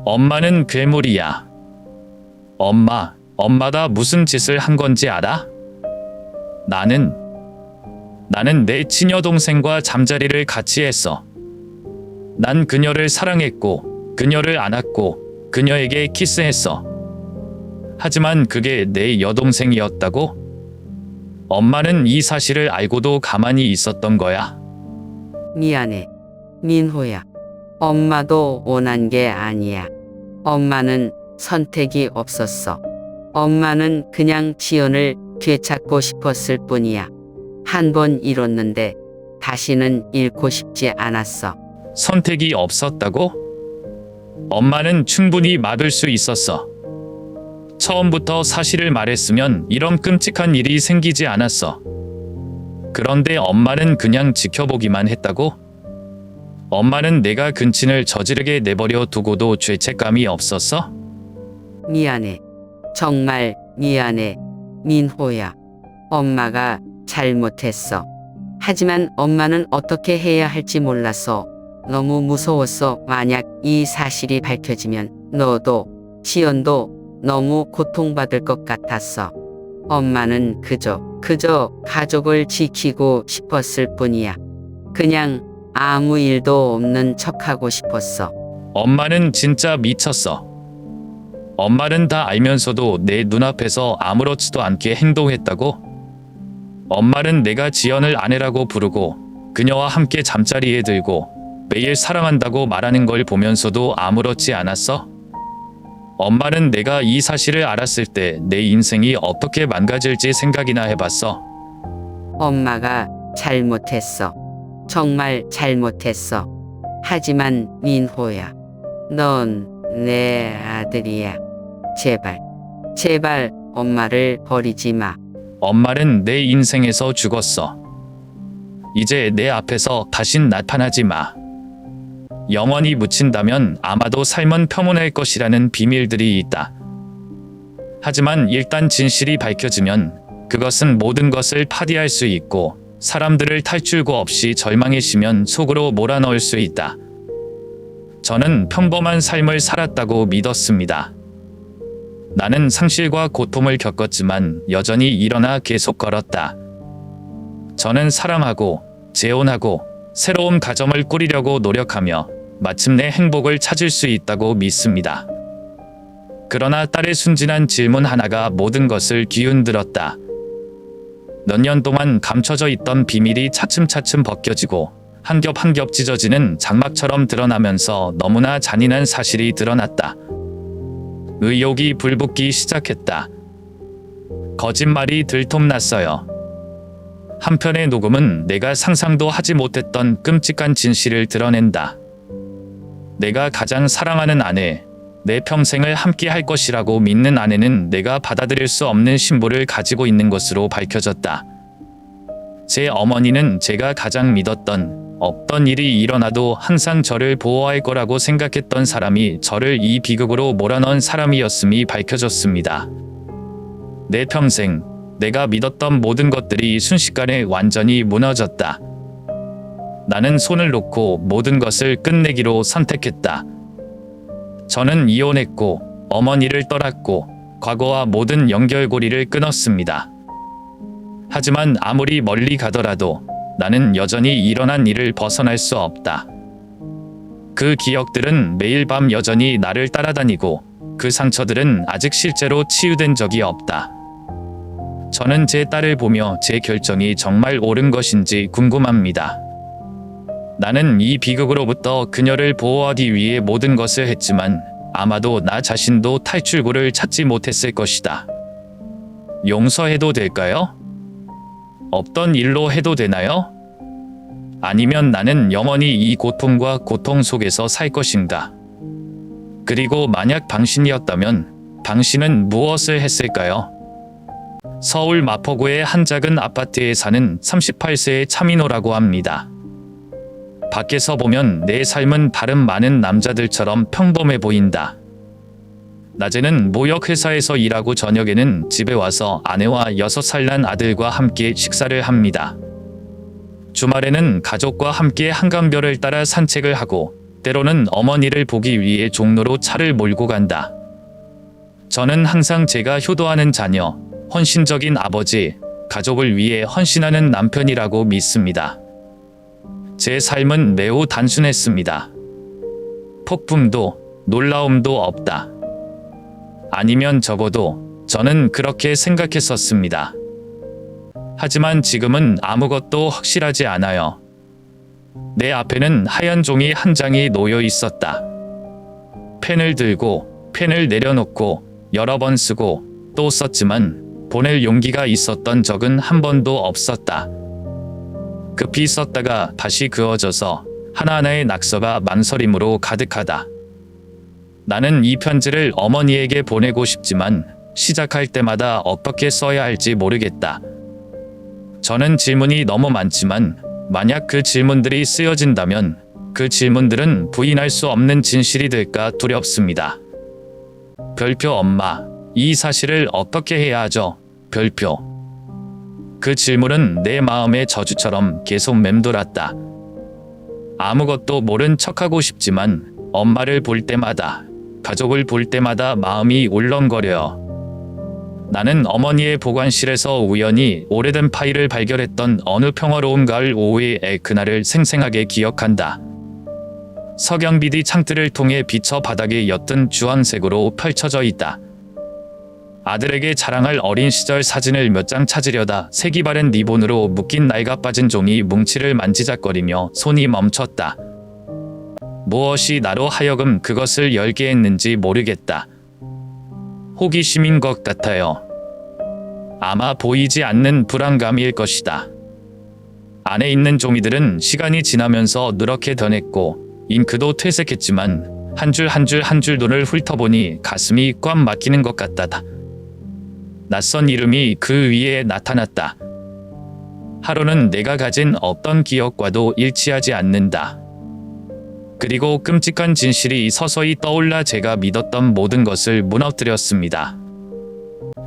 엄마는 괴물이야. 엄마가 무슨 짓을 한 건지 알아? 나는 내 친여 동생과 잠자리를 같이 했어. 난 그녀를 사랑했고, 그녀를 안았고, 그녀에게 키스했어. 하지만 그게 내 여동생이었다고? 엄마는 이 사실을 알고도 가만히 있었던 거야. 미안해, 민호야. 엄마도 원한 게 아니야. 엄마는 선택이 없었어. 엄마는 그냥 지연을 되찾고 싶었을 뿐이야. 한 번 잃었는데 다시는 잃고 싶지 않았어. 선택이 없었다고? 엄마는 충분히 막을 수 있었어. 처음부터 사실을 말했으면 이런 끔찍한 일이 생기지 않았어. 그런데 엄마는 그냥 지켜보기만 했다고? 엄마는 내가 근친을 저지르게 내버려 두고도 죄책감이 없었어? 미안해. 정말 미안해, 민호야. 엄마가 잘못했어. 하지만 엄마는 어떻게 해야 할지 몰라서 너무 무서웠어. 만약 이 사실이 밝혀지면 너도 지연도 너무 고통받을 것 같았어. 엄마는 그저 가족을 지키고 싶었을 뿐이야. 그냥 아무 일도 없는 척하고 싶었어. 엄마는 진짜 미쳤어. 엄마는 다 알면서도 내 눈앞에서 아무렇지도 않게 행동했다고? 엄마는 내가 지연을 아내라고 부르고 그녀와 함께 잠자리에 들고 매일 사랑한다고 말하는 걸 보면서도 아무렇지 않았어? 엄마는 내가 이 사실을 알았을 때 내 인생이 어떻게 망가질지 생각이나 해봤어? 엄마가 잘못했어. 정말 잘못했어. 하지만 민호야, 넌 내 아들이야. 제발 엄마를 버리지 마. 엄마는 내 인생에서 죽었어. 이제 내 앞에서 다신 나타나지 마. 영원히 묻힌다면 아마도 삶은 평온할 것이라는 비밀들이 있다. 하지만 일단 진실이 밝혀지면 그것은 모든 것을 파괴할 수 있고 사람들을 탈출구 없이 절망의 심연 속으로 몰아넣을 수 있다. 저는 평범한 삶을 살았다고 믿었습니다. 나는 상실과 고통을 겪었지만 여전히 일어나 계속 걸었다. 저는 사랑하고 재혼하고 새로운 가정을 꾸리려고 노력하며 마침내 행복을 찾을 수 있다고 믿습니다. 그러나 딸의 순진한 질문 하나가 모든 것을 뒤흔들었다. 몇 년 동안 감춰져 있던 비밀이 차츰차츰 벗겨지고 한 겹 한 겹 찢어지는 장막처럼 드러나면서 너무나 잔인한 사실이 드러났다. 의욕이 불붙기 시작했다. 거짓말이 들통났어요. 한편의 녹음은 내가 상상도 하지 못했던 끔찍한 진실을 드러낸다. 내가 가장 사랑하는 아내, 내 평생을 함께 할 것이라고 믿는 아내는 내가 받아들일 수 없는 신부를 가지고 있는 것으로 밝혀졌다. 제 어머니는 제가 가장 믿었던 없던 일이 일어나도 항상 저를 보호할 거라고 생각했던 사람이 저를 이 비극으로 몰아넣은 사람이었음이 밝혀졌습니다. 내 평생 내가 믿었던 모든 것들이 순식간에 완전히 무너졌다. 나는 손을 놓고 모든 것을 끝내기로 선택했다. 저는 이혼했고 어머니를 떠났고 과거와 모든 연결고리를 끊었습니다. 하지만 아무리 멀리 가더라도 나는 여전히 일어난 일을 벗어날 수 없다. 그 기억들은 매일 밤 여전히 나를 따라다니고 그 상처들은 아직 실제로 치유된 적이 없다. 저는 제 딸을 보며 제 결정이 정말 옳은 것인지 궁금합니다. 나는 이 비극으로부터 그녀를 보호하기 위해 모든 것을 했지만 아마도 나 자신도 탈출구를 찾지 못했을 것이다. 용서해도 될까요? 없던 일로 해도 되나요? 아니면 나는 영원히 이 고통과 고통 속에서 살 것인가? 그리고 만약 당신이었다면 당신은 무엇을 했을까요? 서울 마포구의 한 작은 아파트에 사는 38세의 차민호라고 합니다. 밖에서 보면 내 삶은 다른 많은 남자들처럼 평범해 보인다. 낮에는 무역회사에서 일하고 저녁에는 집에 와서 아내와 6살 난 아들과 함께 식사를 합니다. 주말에는 가족과 함께 한강변을 따라 산책을 하고 때로는 어머니를 보기 위해 종로로 차를 몰고 간다. 저는 항상 제가 효도하는 자녀, 헌신적인 아버지, 가족을 위해 헌신하는 남편이라고 믿습니다. 제 삶은 매우 단순했습니다. 폭풍도 놀라움도 없다. 아니면 적어도 저는 그렇게 생각했었습니다. 하지만 지금은 아무것도 확실하지 않아요. 내 앞에는 하얀 종이 한 장이 놓여 있었다. 펜을 들고 펜을 내려놓고 여러 번 쓰고 또 썼지만 보낼 용기가 있었던 적은 한 번도 없었다. 급히 썼다가 다시 그어져서 하나하나의 낙서가 망설임으로 가득하다. 나는 이 편지를 어머니에게 보내고 싶지만 시작할 때마다 어떻게 써야 할지 모르겠다. 저는 질문이 너무 많지만 만약 그 질문들이 쓰여진다면 그 질문들은 부인할 수 없는 진실이 될까 두렵습니다. 별표 엄마, 이 사실을 어떻게 해야 하죠? 별표. 그 질문은 내 마음의 저주처럼 계속 맴돌았다. 아무것도 모른 척하고 싶지만 엄마를 볼 때마다, 가족을 볼 때마다 마음이 울렁거려요. 나는 어머니의 보관실에서 우연히 오래된 파일을 발견했던 어느 평화로운 가을 오후의 그날을 생생하게 기억한다. 석영비디 창틀을 통해 비쳐 바닥에 옅은 주황색으로 펼쳐져 있다. 아들에게 자랑할 어린 시절 사진을 몇 장 찾으려다 색이 바랜 리본으로 묶인 낡아 빠진 종이 뭉치를 만지작거리며 손이 멈췄다. 무엇이 나로 하여금 그것을 열게 했는지 모르겠다. 호기심인 것 같아요. 아마 보이지 않는 불안감일 것이다. 안에 있는 종이들은 시간이 지나면서 누렇게 변했고 잉크도 퇴색했지만 한 줄 한 줄 눈을 훑어보니 가슴이 꽉 막히는 것 같다. 낯선 이름이 그 위에 나타났다. 하루는 내가 가진 어떤 기억과도 일치하지 않는다. 그리고 끔찍한 진실이 서서히 떠올라 제가 믿었던 모든 것을 무너뜨렸습니다.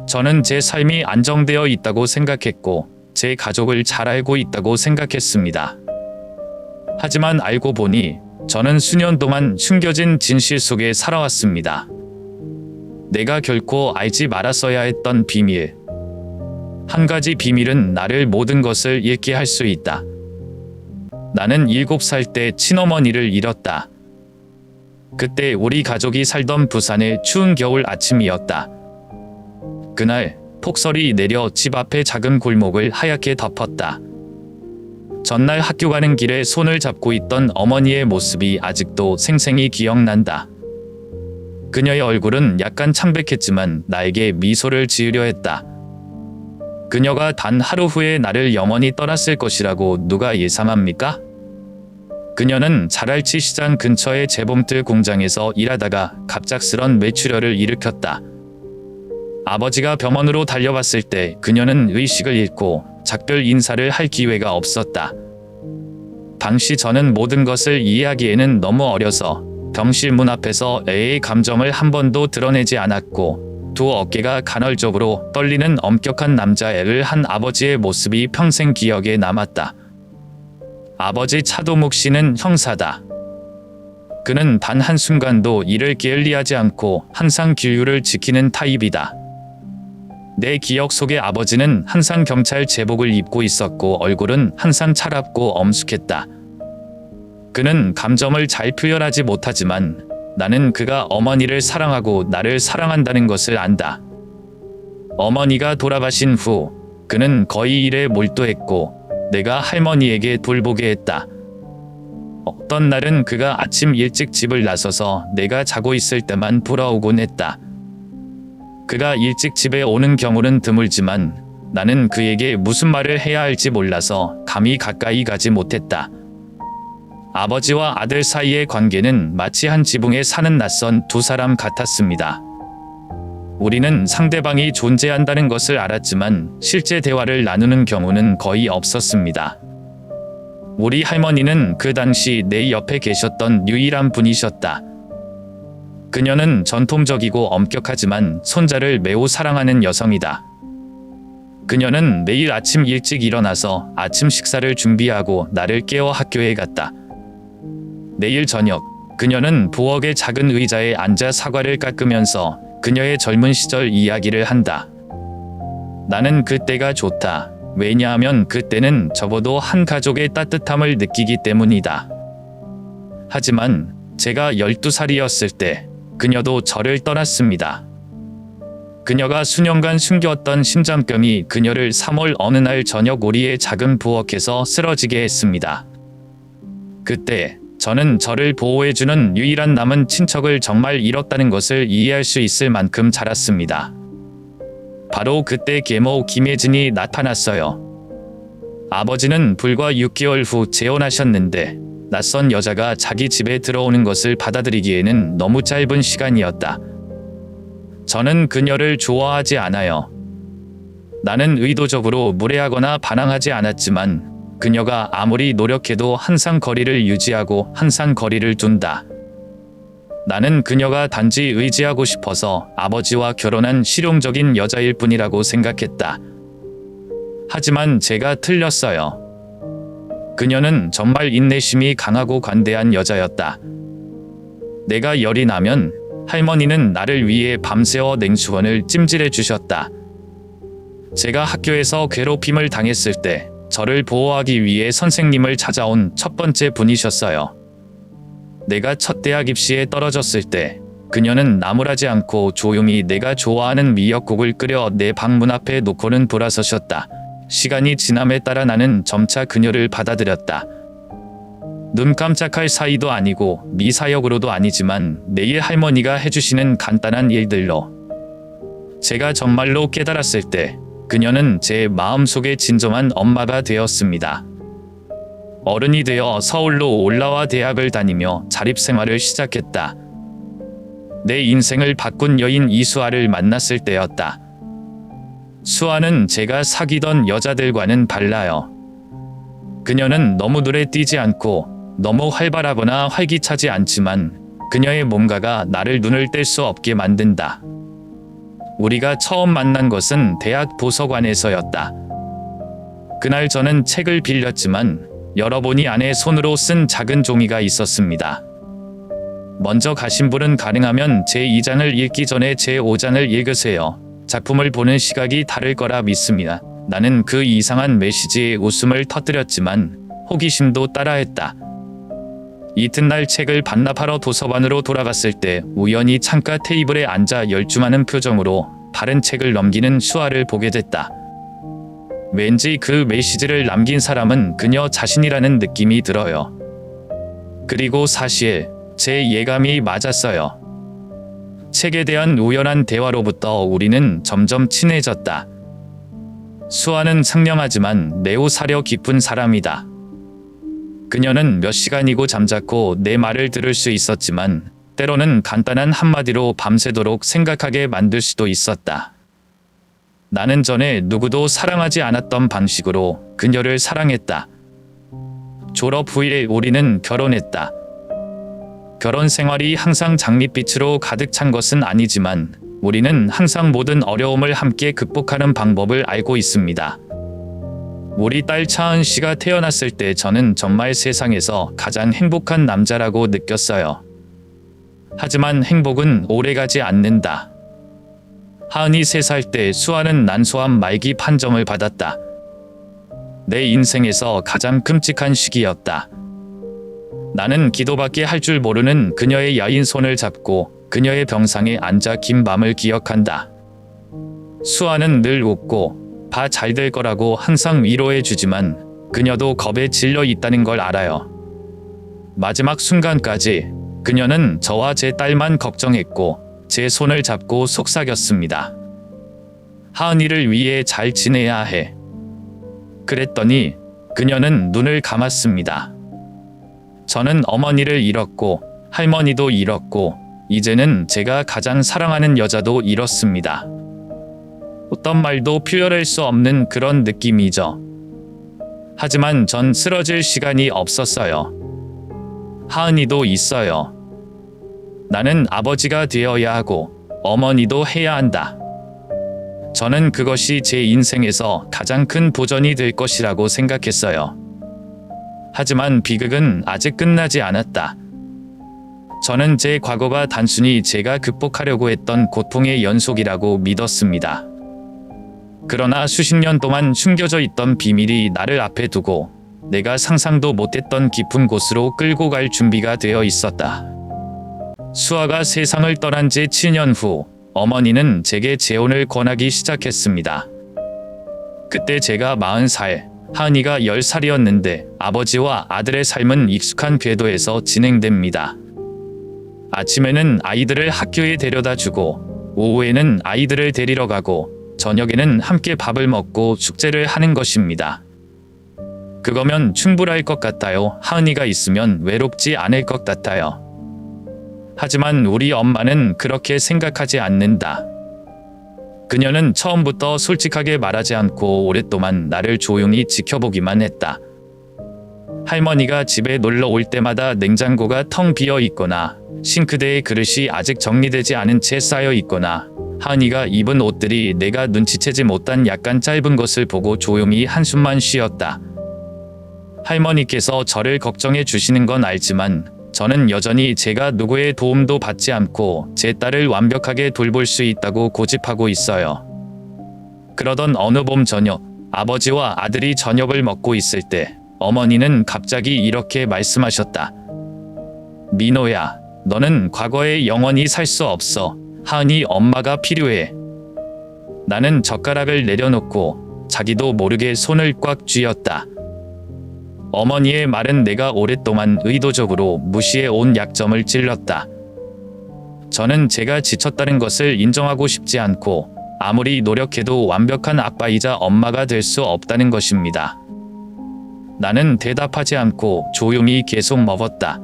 저는 제 삶이 안정되어 있다고 생각했고 제 가족을 잘 알고 있다고 생각했습니다. 하지만 알고 보니 저는 수년 동안 숨겨진 진실 속에 살아왔습니다. 내가 결코 알지 말았어야 했던 비밀. 한 가지 비밀은 나를 모든 것을 잃게 할 수 있다. 나는 7살 때 친어머니를 잃었다. 그때 우리 가족이 살던 부산의 추운 겨울 아침이었다. 그날 폭설이 내려 집 앞의 작은 골목을 하얗게 덮었다. 전날 학교 가는 길에 손을 잡고 있던 어머니의 모습이 아직도 생생히 기억난다. 그녀의 얼굴은 약간 창백했지만 나에게 미소를 지으려 했다. 그녀가 단 하루 후에 나를 영원히 떠났을 것이라고 누가 예상합니까? 그녀는 자랄치 시장 근처의 재봉틀 공장에서 일하다가 갑작스런 뇌출혈을 일으켰다. 아버지가 병원으로 달려갔을 때 그녀는 의식을 잃고 작별 인사를 할 기회가 없었다. 당시 저는 모든 것을 이해하기에는 너무 어려서 병실 문 앞에서 애의 감정을 한 번도 드러내지 않았고 두 어깨가 간헐적으로 떨리는 엄격한 남자애를 한 아버지의 모습이 평생 기억에 남았다. 아버지 차도묵 씨는 형사다. 그는 단 한순간도 일을 게을리하지 않고 항상 규율을 지키는 타입이다. 내 기억 속의 아버지는 항상 경찰 제복을 입고 있었고 얼굴은 항상 차갑고 엄숙했다. 그는 감정을 잘 표현하지 못하지만 나는 그가 어머니를 사랑하고 나를 사랑한다는 것을 안다. 어머니가 돌아가신 후 그는 거의 일에 몰두했고 내가 할머니에게 돌보게 했다. 어떤 날은 그가 아침 일찍 집을 나서서 내가 자고 있을 때만 돌아오곤 했다. 그가 일찍 집에 오는 경우는 드물지만 나는 그에게 무슨 말을 해야 할지 몰라서 감히 가까이 가지 못했다. 아버지와 아들 사이의 관계는 마치 한 지붕에 사는 낯선 두 사람 같았습니다. 우리는 상대방이 존재한다는 것을 알았지만 실제 대화를 나누는 경우는 거의 없었습니다. 우리 할머니는 그 당시 내 옆에 계셨던 유일한 분이셨다. 그녀는 전통적이고 엄격하지만 손자를 매우 사랑하는 여성이다. 그녀는 매일 아침 일찍 일어나서 아침 식사를 준비하고 나를 깨워 학교에 갔다. 내일 저녁 그녀는 부엌의 작은 의자에 앉아 사과를 깎으면서 그녀의 젊은 시절 이야기를 한다. 나는 그때가 좋다. 왜냐하면 그때는 접어도 한 가족의 따뜻함을 느끼기 때문이다. 하지만 제가 12살이었을 때 그녀도 저를 떠났습니다. 그녀가 수년간 숨겼던 심장병이 그녀를 3월 어느 날 저녁 우리의 작은 부엌에서 쓰러지게 했습니다. 그때 저는 저를 보호해주는 유일한 남은 친척을 정말 잃었다는 것을 이해할 수 있을 만큼 자랐습니다. 바로 그때 계모 김혜진이 나타났어요. 아버지는 불과 6개월 후 재혼하셨는데 낯선 여자가 자기 집에 들어오는 것을 받아들이기에는 너무 짧은 시간이었다. 저는 그녀를 좋아하지 않아요. 나는 의도적으로 무례하거나 반항하지 않았지만 그녀가 아무리 노력해도 항상 거리를 유지하고 항상 거리를 둔다. 나는 그녀가 단지 의지하고 싶어서 아버지와 결혼한 실용적인 여자일 뿐이라고 생각했다. 하지만 제가 틀렸어요. 그녀는 정말 인내심이 강하고 관대한 여자였다. 내가 열이 나면 할머니는 나를 위해 밤새워 냉수건을 찜질해 주셨다. 제가 학교에서 괴롭힘을 당했을 때 저를 보호하기 위해 선생님을 찾아온 첫 번째 분이셨어요. 내가 첫 대학 입시에 떨어졌을 때 그녀는 나무라지 않고 조용히 내가 좋아하는 미역국을 끓여 내 방문 앞에 놓고는 돌아서셨다. 시간이 지남에 따라 나는 점차 그녀를 받아들였다. 눈 깜짝할 사이도 아니고 미사역으로도 아니지만 매일 할머니가 해주시는 간단한 일들로 제가 정말로 깨달았을 때 그녀는 제 마음속의 진정한 엄마가 되었습니다. 어른이 되어 서울로 올라와 대학을 다니며 자립생활을 시작했다. 내 인생을 바꾼 여인 이수아를 만났을 때였다. 수아는 제가 사귀던 여자들과는 달라요. 그녀는 너무 눈에 띄지 않고 너무 활발하거나 활기차지 않지만 그녀의 뭔가가 나를 눈을 뗄 수 없게 만든다. 우리가 처음 만난 것은 대학 도서관에서였다. 그날 저는 책을 빌렸지만 열어보니 안에 손으로 쓴 작은 종이가 있었습니다. 먼저 가신 분은 가능하면 제2장을 읽기 전에 제5장을 읽으세요. 작품을 보는 시각이 다를 거라 믿습니다. 나는 그 이상한 메시지에 웃음을 터뜨렸지만 호기심도 따라했다. 이튿날 책을 반납하러 도서관으로 돌아갔을 때 우연히 창가 테이블에 앉아 열중하는 표정으로 다른 책을 넘기는 수아를 보게 됐다. 왠지 그 메시지를 남긴 사람은 그녀 자신이라는 느낌이 들어요. 그리고 사실 제 예감이 맞았어요. 책에 대한 우연한 대화로부터 우리는 점점 친해졌다. 수아는 상냥하지만 매우 사려 깊은 사람이다. 그녀는 몇 시간이고 잠자코 내 말을 들을 수 있었지만 때로는 간단한 한마디로 밤새도록 생각하게 만들 수도 있었다. 나는 전에 누구도 사랑하지 않았던 방식으로 그녀를 사랑했다. 졸업 후에 우리는 결혼했다. 결혼 생활이 항상 장밋빛으로 가득 찬 것은 아니지만 우리는 항상 모든 어려움을 함께 극복하는 방법을 알고 있습니다. 우리 딸 차은 씨가 태어났을 때 저는 정말 세상에서 가장 행복한 남자라고 느꼈어요. 하지만 행복은 오래가지 않는다. 하은이 3살 때 수아는 난소암 말기 판정을 받았다. 내 인생에서 가장 끔찍한 시기였다. 나는 기도밖에 할 줄 모르는 그녀의 야인 손을 잡고 그녀의 병상에 앉아 긴 밤을 기억한다. 수아는 늘 웃고 다 잘 될 거라고 항상 위로해 주지만 그녀도 겁에 질려 있다는 걸 알아요. 마지막 순간까지 그녀는 저와 제 딸만 걱정했고 제 손을 잡고 속삭였습니다. 하은이를 위해 잘 지내야 해. 그랬더니 그녀는 눈을 감았습니다. 저는 어머니를 잃었고 할머니도 잃었고 이제는 제가 가장 사랑하는 여자도 잃었습니다. 어떤 말도 표현할 수 없는 그런 느낌이죠. 하지만 전 쓰러질 시간이 없었어요. 하은이도 있어요. 나는 아버지가 되어야 하고 어머니도 해야 한다. 저는 그것이 제 인생에서 가장 큰 도전이 될 것이라고 생각했어요. 하지만 비극은 아직 끝나지 않았다. 저는 제 과거가 단순히 제가 극복하려고 했던 고통의 연속이라고 믿었습니다. 그러나 수십 년 동안 숨겨져 있던 비밀이 나를 앞에 두고 내가 상상도 못했던 깊은 곳으로 끌고 갈 준비가 되어 있었다. 수아가 세상을 떠난 지 7년 후 어머니는 제게 재혼을 권하기 시작했습니다. 그때 제가 40살, 하은이가 10살이었는데 아버지와 아들의 삶은 익숙한 궤도에서 진행됩니다. 아침에는 아이들을 학교에 데려다 주고 오후에는 아이들을 데리러 가고 저녁에는 함께 밥을 먹고 숙제를 하는 것입니다. 그거면 충분할 것 같아요. 하은이가 있으면 외롭지 않을 것 같아요. 하지만 우리 엄마는 그렇게 생각하지 않는다. 그녀는 처음부터 솔직하게 말하지 않고 오랫동안 나를 조용히 지켜보기만 했다. 할머니가 집에 놀러 올 때마다 냉장고가 텅 비어 있거나 싱크대에 그릇이 아직 정리되지 않은 채 쌓여 있거나 하은이가 입은 옷들이 내가 눈치채지 못한 약간 짧은 것을 보고 조용히 한숨만 쉬었다. 할머니께서 저를 걱정해 주시는 건 알지만 저는 여전히 제가 누구의 도움도 받지 않고 제 딸을 완벽하게 돌볼 수 있다고 고집하고 있어요. 그러던 어느 봄 저녁, 아버지와 아들이 저녁을 먹고 있을 때 어머니는 갑자기 이렇게 말씀하셨다. 민호야, 너는 과거에 영원히 살 수 없어. 하은이 엄마가 필요해. 나는 젓가락을 내려놓고 자기도 모르게 손을 꽉 쥐었다. 어머니의 말은 내가 오랫동안 의도적으로 무시해 온 약점을 찔렀다. 저는 제가 지쳤다는 것을 인정하고 싶지 않고 아무리 노력해도 완벽한 아빠이자 엄마가 될 수 없다는 것입니다. 나는 대답하지 않고 조용히 계속 먹었다.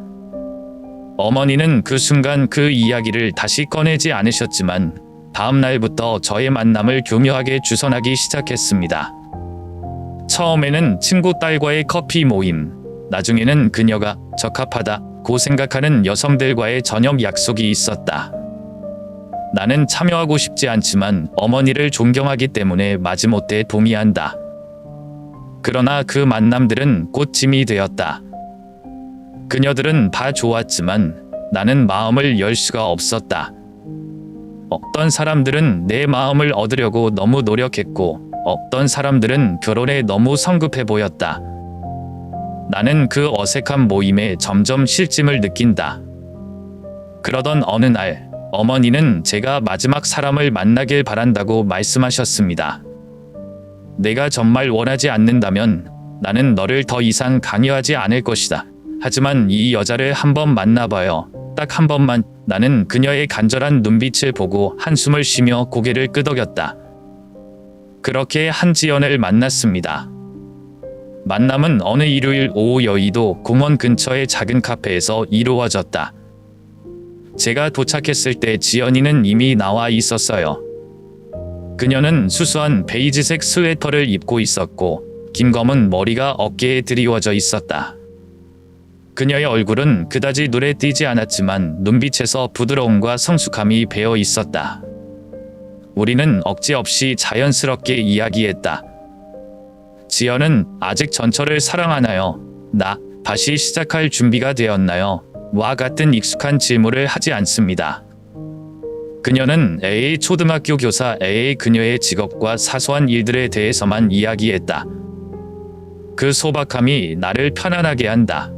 어머니는 그 순간 그 이야기를 다시 꺼내지 않으셨지만 다음 날부터 저의 만남을 교묘하게 주선하기 시작했습니다. 처음에는 친구 딸과의 커피 모임, 나중에는 그녀가 적합하다고 생각하는 여성들과의 저녁 약속이 있었다. 나는 참여하고 싶지 않지만 어머니를 존경하기 때문에 마지못해 동의한다. 그러나 그 만남들은 곧 짐이 되었다. 그녀들은 다 좋았지만 나는 마음을 열 수가 없었다. 어떤 사람들은 내 마음을 얻으려고 너무 노력했고 어떤 사람들은 결혼에 너무 성급해 보였다. 나는 그 어색한 모임에 점점 실증을 느낀다. 그러던 어느 날 어머니는 제가 마지막 사람을 만나길 바란다고 말씀하셨습니다. 내가 정말 원하지 않는다면 나는 너를 더 이상 강요하지 않을 것이다. 하지만 이 여자를 한번 만나봐요. 딱 한 번만. 나는 그녀의 간절한 눈빛을 보고 한숨을 쉬며 고개를 끄덕였다. 그렇게 한지연을 만났습니다. 만남은 어느 일요일 오후 여의도 공원 근처의 작은 카페에서 이루어졌다. 제가 도착했을 때 지연이는 이미 나와 있었어요. 그녀는 수수한 베이지색 스웨터를 입고 있었고 긴 검은 머리가 어깨에 드리워져 있었다. 그녀의 얼굴은 그다지 눈에 띄지 않았지만 눈빛에서 부드러움과 성숙함이 배어 있었다. 우리는 억지 없이 자연스럽게 이야기했다. 지연은 아직 전철을 사랑하나요? 나 다시 시작할 준비가 되었나요? 와 같은 익숙한 질문을 하지 않습니다. 그녀는 AA 초등학교 교사 AA 그녀의 직업과 사소한 일들에 대해서만 이야기했다. 그 소박함이 나를 편안하게 한다.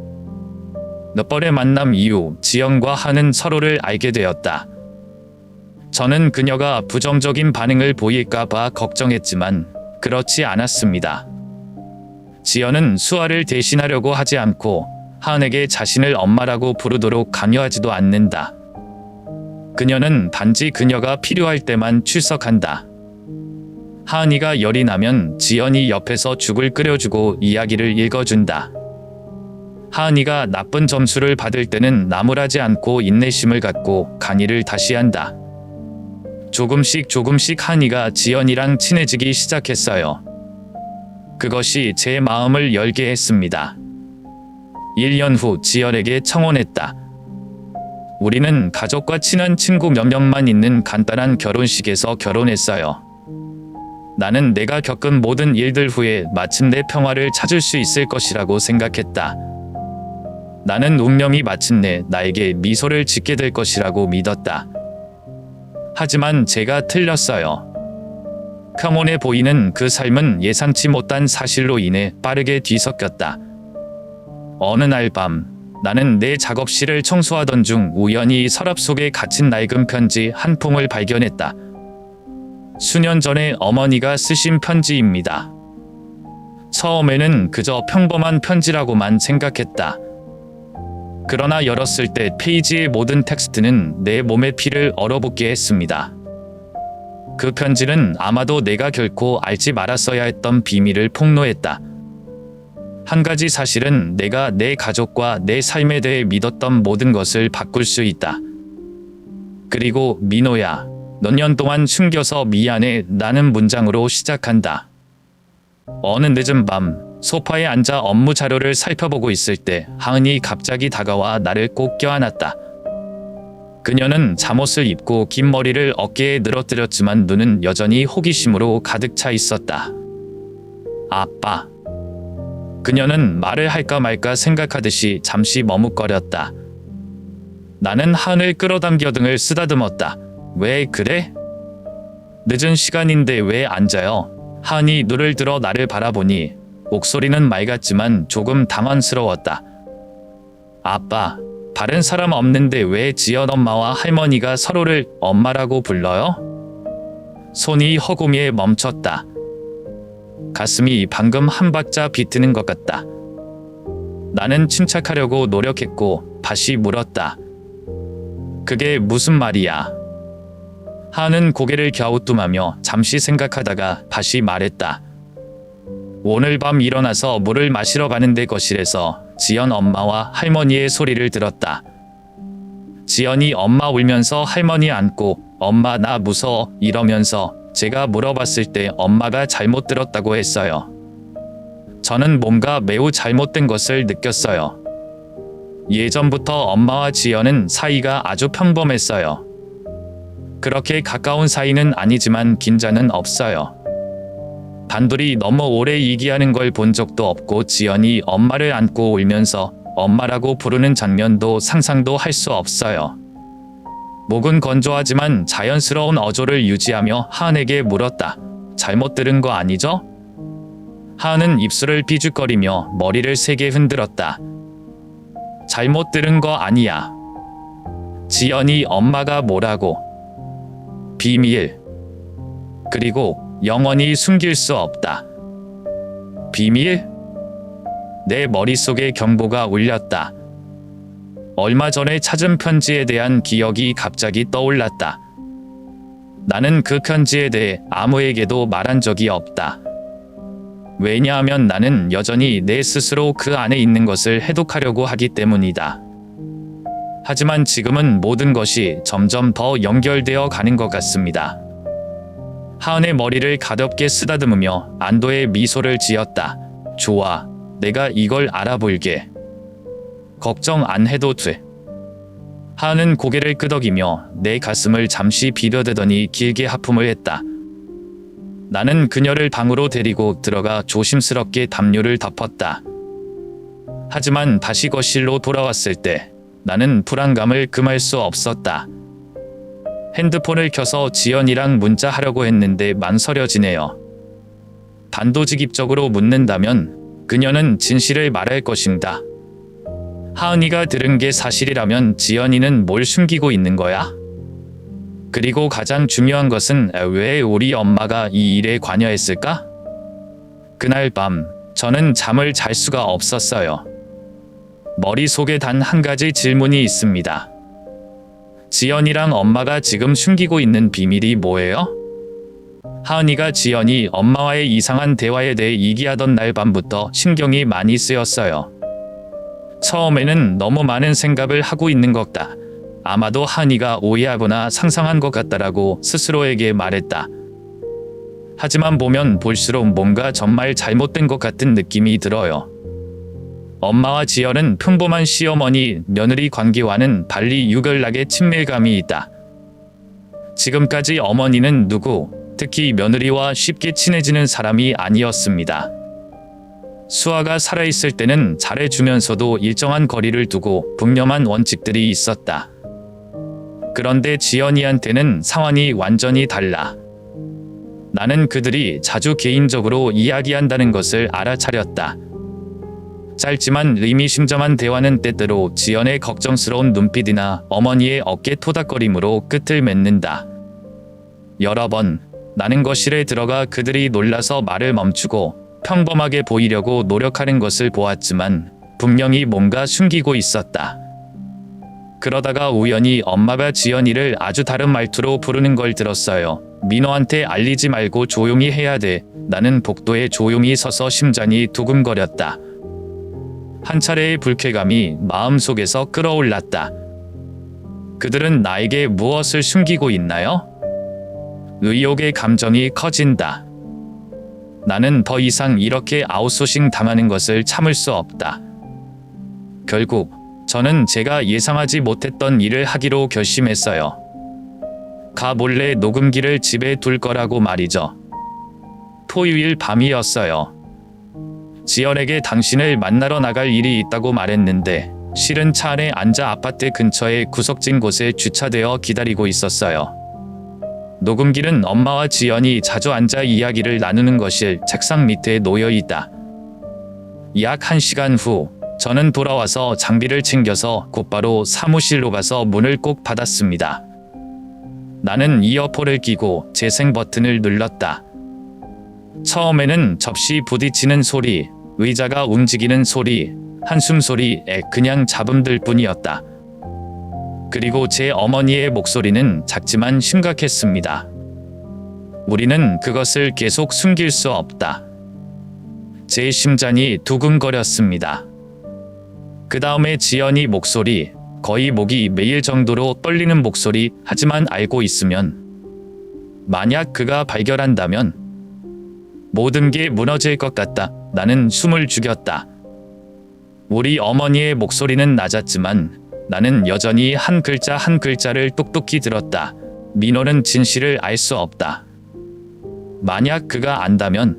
몇 번의 만남 이후 지연과 하는 서로를 알게 되었다. 저는 그녀가 부정적인 반응을 보일까봐 걱정했지만 그렇지 않았습니다. 지연은 수아를 대신하려고 하지 않고 하은에게 자신을 엄마라고 부르도록 강요하지도 않는다. 그녀는 단지 그녀가 필요할 때만 출석한다. 하은이가 열이 나면 지연이 옆에서 죽을 끓여주고 이야기를 읽어준다. 하은이가 나쁜 점수를 받을 때는 나무라지 않고 인내심을 갖고 강의를 다시 한다. 조금씩 하은이가 지연이랑 친해지기 시작했어요. 그것이 제 마음을 열게 했습니다. 1년 후 지연에게 청혼했다. 우리는 가족과 친한 친구 몇 명만 있는 간단한 결혼식에서 결혼했어요. 나는 내가 겪은 모든 일들 후에 마침내 평화를 찾을 수 있을 것이라고 생각했다. 나는 운명이 마침내 나에게 미소를 짓게 될 것이라고 믿었다. 하지만 제가 틀렸어요. 평온해 보이는 그 삶은 예상치 못한 사실로 인해 빠르게 뒤섞였다. 어느 날 밤, 나는 내 작업실을 청소하던 중 우연히 서랍 속에 갇힌 낡은 편지 한 통을 발견했다. 수년 전에 어머니가 쓰신 편지입니다. 처음에는 그저 평범한 편지라고만 생각했다. 그러나 열었을 때 페이지의 모든 텍스트는 내 몸의 피를 얼어붙게 했습니다. 그 편지는 아마도 내가 결코 알지 말았어야 했던 비밀을 폭로했다. 한 가지 사실은 내가 내 가족과 내 삶에 대해 믿었던 모든 것을 바꿀 수 있다. 그리고 민호야, 몇 년 동안 숨겨서 미안해 라는 문장으로 시작한다. 어느 늦은 밤, 소파에 앉아 업무 자료를 살펴보고 있을 때 하은이 갑자기 다가와 나를 꼭 껴안았다. 그녀는 잠옷을 입고 긴 머리를 어깨에 늘어뜨렸지만 눈은 여전히 호기심으로 가득 차 있었다. 아빠. 그녀는 말을 할까 말까 생각하듯이 잠시 머뭇거렸다. 나는 하은을 끌어당겨 등을 쓰다듬었다. 왜 그래? 늦은 시간인데 왜 앉아요? 하은이 눈을 들어 나를 바라보니 목소리는 맑았지만 조금 당황스러웠다. 아빠, 다른 사람 없는데 왜 지연 엄마와 할머니가 서로를 엄마라고 불러요? 손이 허공에 멈췄다. 가슴이 방금 한 박자 비트는 것 같다. 나는 침착하려고 노력했고 다시 물었다. 그게 무슨 말이야? 하은은 고개를 갸우뚱하며 잠시 생각하다가 다시 말했다. 오늘 밤 일어나서 물을 마시러 가는데 거실에서 지연 엄마와 할머니의 소리를 들었다. 지연이 엄마 울면서 할머니 안고 엄마 나 무서워 이러면서 제가 물어봤을 때 엄마가 잘못 들었다고 했어요. 저는 뭔가 매우 잘못된 것을 느꼈어요. 예전부터 엄마와 지연은 사이가 아주 평범했어요. 그렇게 가까운 사이는 아니지만 긴장은 없어요. 단둘이 너무 오래 얘기하는 걸 본 적도 없고 지연이 엄마를 안고 울면서 엄마라고 부르는 장면도 상상도 할 수 없어요. 목은 건조하지만 자연스러운 어조를 유지하며 하은에게 물었다. 잘못 들은 거 아니죠? 하은은 입술을 삐죽거리며 머리를 세게 흔들었다. 잘못 들은 거 아니야. 지연이 엄마가 뭐라고? 비밀. 그리고 영원히 숨길 수 없다. 비밀? 내 머릿속에 경보가 울렸다. 얼마 전에 찾은 편지에 대한 기억이 갑자기 떠올랐다. 나는 그 편지에 대해 아무에게도 말한 적이 없다. 왜냐하면 나는 여전히 내 스스로 그 안에 있는 것을 해독하려고 하기 때문이다. 하지만 지금은 모든 것이 점점 더 연결되어 가는 것 같습니다. 하은의 머리를 가볍게 쓰다듬으며 안도의 미소를 지었다. 좋아, 내가 이걸 알아볼게. 걱정 안 해도 돼. 하은은 고개를 끄덕이며 내 가슴을 잠시 비벼대더니 길게 하품을 했다. 나는 그녀를 방으로 데리고 들어가 조심스럽게 담요를 덮었다. 하지만 다시 거실로 돌아왔을 때 나는 불안감을 금할 수 없었다. 핸드폰을 켜서 지연이랑 문자하려고 했는데 망설여지네요. 단도직입적으로 묻는다면 그녀는 진실을 말할 것입니다. 하은이가 들은 게 사실이라면 지연이는 뭘 숨기고 있는 거야? 그리고 가장 중요한 것은 왜 우리 엄마가 이 일에 관여했을까? 그날 밤 저는 잠을 잘 수가 없었어요. 머릿속에 단 한 가지 질문이 있습니다. 지연이랑 엄마가 지금 숨기고 있는 비밀이 뭐예요? 하은이가 지연이 엄마와의 이상한 대화에 대해 얘기하던 날 밤부터 신경이 많이 쓰였어요. 처음에는 너무 많은 생각을 하고 있는 것 같다. 아마도 하은이가 오해하거나 상상한 것 같다라고 스스로에게 말했다. 하지만 보면 볼수록 뭔가 정말 잘못된 것 같은 느낌이 들어요. 엄마와 지연은 평범한 시어머니, 며느리 관계와는 달리 유별나게 친밀감이 있다. 지금까지 어머니는 누구, 특히 며느리와 쉽게 친해지는 사람이 아니었습니다. 수아가 살아있을 때는 잘해주면서도 일정한 거리를 두고 분명한 원칙들이 있었다. 그런데 지연이한테는 상황이 완전히 달라. 나는 그들이 자주 개인적으로 이야기한다는 것을 알아차렸다. 짧지만 의미심장한 대화는 때때로 지연의 걱정스러운 눈빛이나 어머니의 어깨 토닥거림으로 끝을 맺는다. 여러 번 나는 거실에 들어가 그들이 놀라서 말을 멈추고 평범하게 보이려고 노력하는 것을 보았지만 분명히 뭔가 숨기고 있었다. 그러다가 우연히 엄마가 지연이를 아주 다른 말투로 부르는 걸 들었어요. 민호한테 알리지 말고 조용히 해야 돼. 나는 복도에 조용히 서서 심장이 두근거렸다. 한 차례의 불쾌감이 마음속에서 끌어올랐다. 그들은 나에게 무엇을 숨기고 있나요? 의욕의 감정이 커진다. 나는 더 이상 이렇게 아웃소싱 당하는 것을 참을 수 없다. 결국 저는 제가 예상하지 못했던 일을 하기로 결심했어요. 몰래 녹음기를 집에 둘 거라고 말이죠. 토요일 밤이었어요. 지연에게 당신을 만나러 나갈 일이 있다고 말했는데 실은 차 안에 앉아 아파트 근처의 구석진 곳에 주차되어 기다리고 있었어요. 녹음기는 엄마와 지연이 자주 앉아 이야기를 나누는 것일 책상 밑에 놓여 있다. 약 1시간 후 저는 돌아와서 장비를 챙겨서 곧바로 사무실로 가서 문을 꼭 닫았습니다. 나는 이어폰을 끼고 재생 버튼을 눌렀다. 처음에는 접시 부딪히는 소리, 의자가 움직이는 소리, 한숨 소리에 그냥 잡음들 뿐이었다. 그리고 제 어머니의 목소리는 작지만 심각했습니다. 우리는 그것을 계속 숨길 수 없다. 제 심장이 두근거렸습니다. 그 다음에 지연이 목소리, 거의 목이 메일 정도로 떨리는 목소리, 하지만 알고 있으면, 만약 그가 발견한다면 모든 게 무너질 것 같다. 나는 숨을 죽였다. 우리 어머니의 목소리는 낮았지만 나는 여전히 한 글자 한 글자를 똑똑히 들었다. 민호는 진실을 알 수 없다. 만약 그가 안다면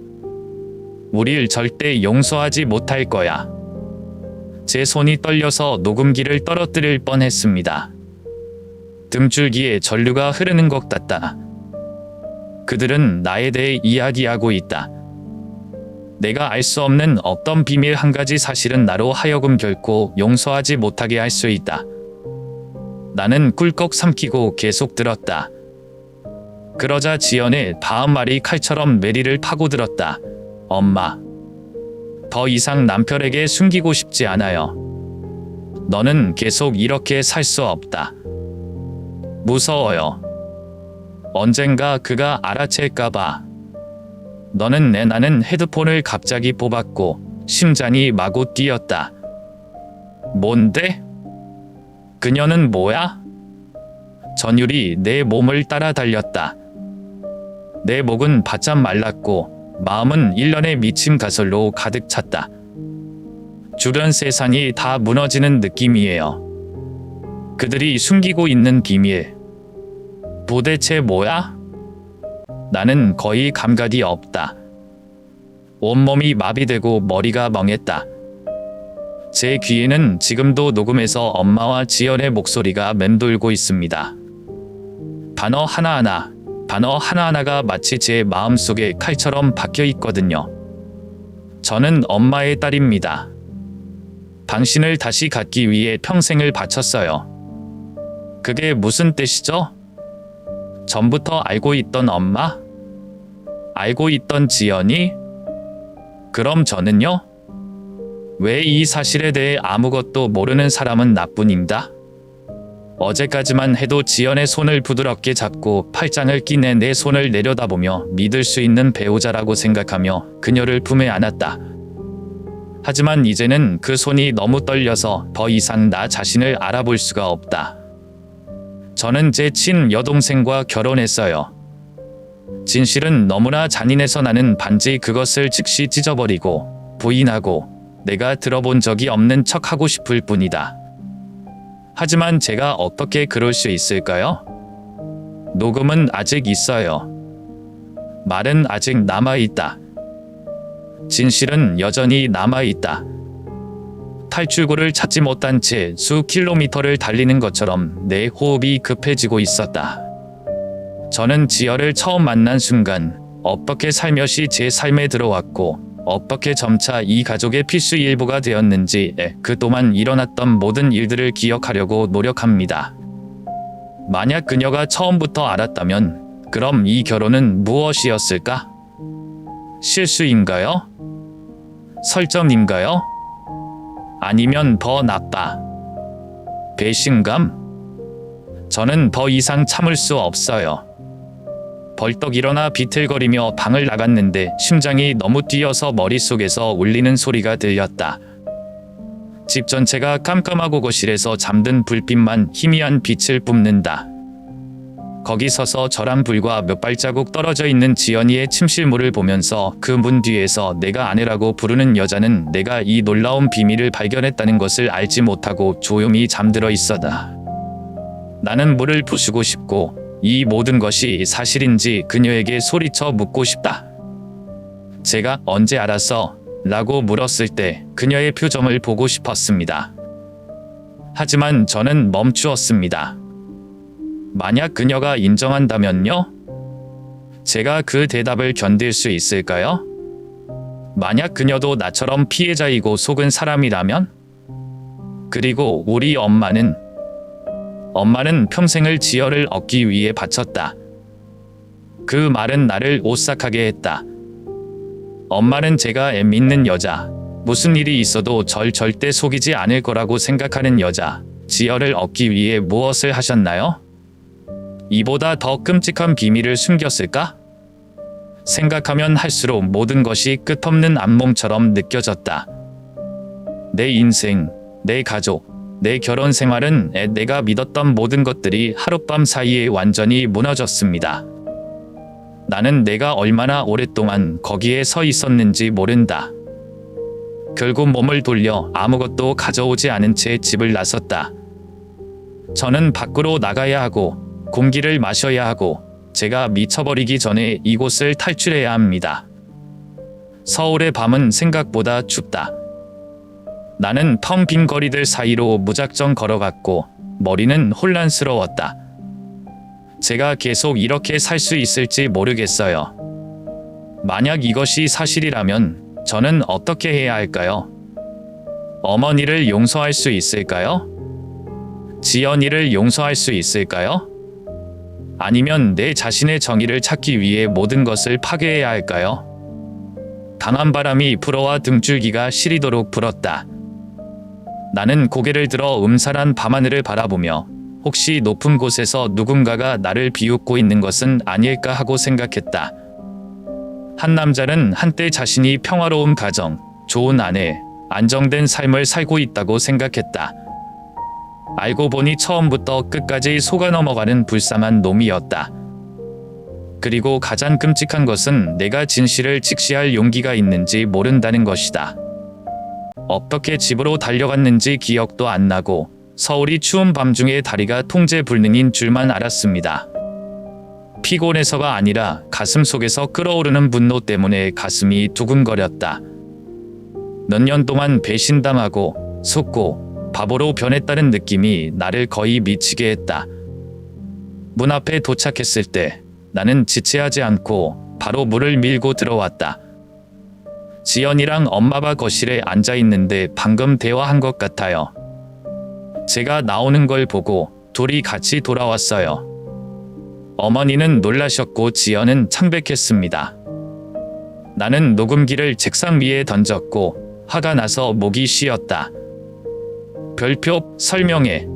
우릴 절대 용서하지 못할 거야. 제 손이 떨려서 녹음기를 떨어뜨릴 뻔했습니다. 등줄기에 전류가 흐르는 것 같다. 그들은 나에 대해 이야기하고 있다. 내가 알 수 없는 어떤 비밀 한 가지 사실은 나로 하여금 결코 용서하지 못하게 할 수 있다. 나는 꿀꺽 삼키고 계속 들었다. 그러자 지연의 다음 말이 칼처럼 메리를 파고들었다. 엄마, 더 이상 남편에게 숨기고 싶지 않아요. 너는 계속 이렇게 살 수 없다. 무서워요. 언젠가 그가 알아챌까봐. 나는 헤드폰을 갑자기 뽑았고 심장이 마구 뛰었다. 뭔데? 그녀는 뭐야? 전율이 내 몸을 따라 달렸다. 내 목은 바짝 말랐고 마음은 일련의 미친 가설로 가득 찼다. 주변 세상이 다 무너지는 느낌이에요. 그들이 숨기고 있는 비밀. 도대체 뭐야? 나는 거의 감각이 없다. 온몸이 마비되고 머리가 멍했다. 제 귀에는 지금도 녹음에서 엄마와 지연의 목소리가 맴돌고 있습니다. 단어 하나하나가 마치 제 마음속에 칼처럼 박혀 있거든요. 저는 엄마의 딸입니다. 당신을 다시 갖기 위해 평생을 바쳤어요. 그게 무슨 뜻이죠? 전부터 알고 있던 엄마? 알고 있던 지연이? 그럼 저는요? 왜 이 사실에 대해 아무것도 모르는 사람은 나뿐인가? 어제까지만 해도 지연의 손을 부드럽게 잡고 팔짱을 끼내 내 손을 내려다보며 믿을 수 있는 배우자라고 생각하며 그녀를 품에 안았다. 하지만 이제는 그 손이 너무 떨려서 더 이상 나 자신을 알아볼 수가 없다. 저는 제 친여동생과 결혼했어요. 진실은 너무나 잔인해서 나는 반지 그것을 즉시 찢어버리고 부인하고 내가 들어본 적이 없는 척하고 싶을 뿐이다. 하지만 제가 어떻게 그럴 수 있을까요? 녹음은 아직 있어요. 말은 아직 남아있다. 진실은 여전히 남아있다. 탈출구를 찾지 못한 채 수 킬로미터를 달리는 것처럼 내 호흡이 급해지고 있었다. 저는 지열을 처음 만난 순간 어떻게 살며시 제 삶에 들어왔고 어떻게 점차 이 가족의 필수 일부가 되었는지 그동안 일어났던 모든 일들을 기억하려고 노력합니다. 만약 그녀가 처음부터 알았다면 그럼 이 결혼은 무엇이었을까? 실수인가요? 설정인가요? 아니면 더 낫다. 배신감? 저는 더 이상 참을 수 없어요. 벌떡 일어나 비틀거리며 방을 나갔는데 심장이 너무 뛰어서 머릿속에서 울리는 소리가 들렸다. 집 전체가 깜깜하고 거실에서 잠든 불빛만 희미한 빛을 뿜는다. 거기 서서 저랑 불과 몇 발자국 떨어져 있는 지연이의 침실물을 보면서 그 문 뒤에서 내가 아내라고 부르는 여자는 내가 이 놀라운 비밀을 발견했다는 것을 알지 못하고 조용히 잠들어 있었다. 나는 물을 부수고 싶고 이 모든 것이 사실인지 그녀에게 소리쳐 묻고 싶다. 제가 언제 알았어? 라고 물었을 때 그녀의 표정을 보고 싶었습니다. 하지만 저는 멈추었습니다. 만약 그녀가 인정한다면요? 제가 그 대답을 견딜 수 있을까요? 만약 그녀도 나처럼 피해자이고 속은 사람이라면? 그리고 우리 엄마는 평생을 지열을 얻기 위해 바쳤다. 그 말은 나를 오싹하게 했다. 엄마는 제가 믿는 여자, 무슨 일이 있어도 절 절대 속이지 않을 거라고 생각하는 여자, 지열을 얻기 위해 무엇을 하셨나요? 이보다 더 끔찍한 비밀을 숨겼을까? 생각하면 할수록 모든 것이 끝없는 악몽처럼 느껴졌다. 내 인생, 내 가족, 내 결혼 생활은 내가 믿었던 모든 것들이 하룻밤 사이에 완전히 무너졌습니다. 나는 내가 얼마나 오랫동안 거기에 서 있었는지 모른다. 결국 몸을 돌려 아무것도 가져오지 않은 채 집을 나섰다. 저는 밖으로 나가야 하고 공기를 마셔야 하고 제가 미쳐버리기 전에 이곳을 탈출해야 합니다. 서울의 밤은 생각보다 춥다. 나는 텅 빈 거리들 사이로 무작정 걸어갔고 머리는 혼란스러웠다. 제가 계속 이렇게 살 수 있을지 모르겠어요. 만약 이것이 사실이라면 저는 어떻게 해야 할까요? 어머니를 용서할 수 있을까요? 지연이를 용서할 수 있을까요? 아니면 내 자신의 정의를 찾기 위해 모든 것을 파괴해야 할까요? 강한 바람이 불어와 등줄기가 시리도록 불었다. 나는 고개를 들어 음산한 밤하늘을 바라보며 혹시 높은 곳에서 누군가가 나를 비웃고 있는 것은 아닐까 하고 생각했다. 한 남자는 한때 자신이 평화로운 가정, 좋은 아내, 안정된 삶을 살고 있다고 생각했다. 알고 보니 처음부터 끝까지 속아 넘어가는 불쌍한 놈이었다. 그리고 가장 끔찍한 것은 내가 진실을 직시할 용기가 있는지 모른다는 것이다. 어떻게 집으로 달려갔는지 기억도 안 나고 서울이 추운 밤중에 다리가 통제 불능인 줄만 알았습니다. 피곤해서가 아니라 가슴 속에서 끓어오르는 분노 때문에 가슴이 두근거렸다. 몇 년 동안 배신당하고 속고 바보로 변했다는 느낌이 나를 거의 미치게 했다. 문 앞에 도착했을 때 나는 지체하지 않고 바로 문을 밀고 들어왔다. 지연이랑 엄마가 거실에 앉아 있는데 방금 대화한 것 같아요. 제가 나오는 걸 보고 둘이 같이 돌아왔어요. 어머니는 놀라셨고 지연은 창백했습니다. 나는 녹음기를 책상 위에 던졌고 화가 나서 목이 쉬었다. 별표 설명해.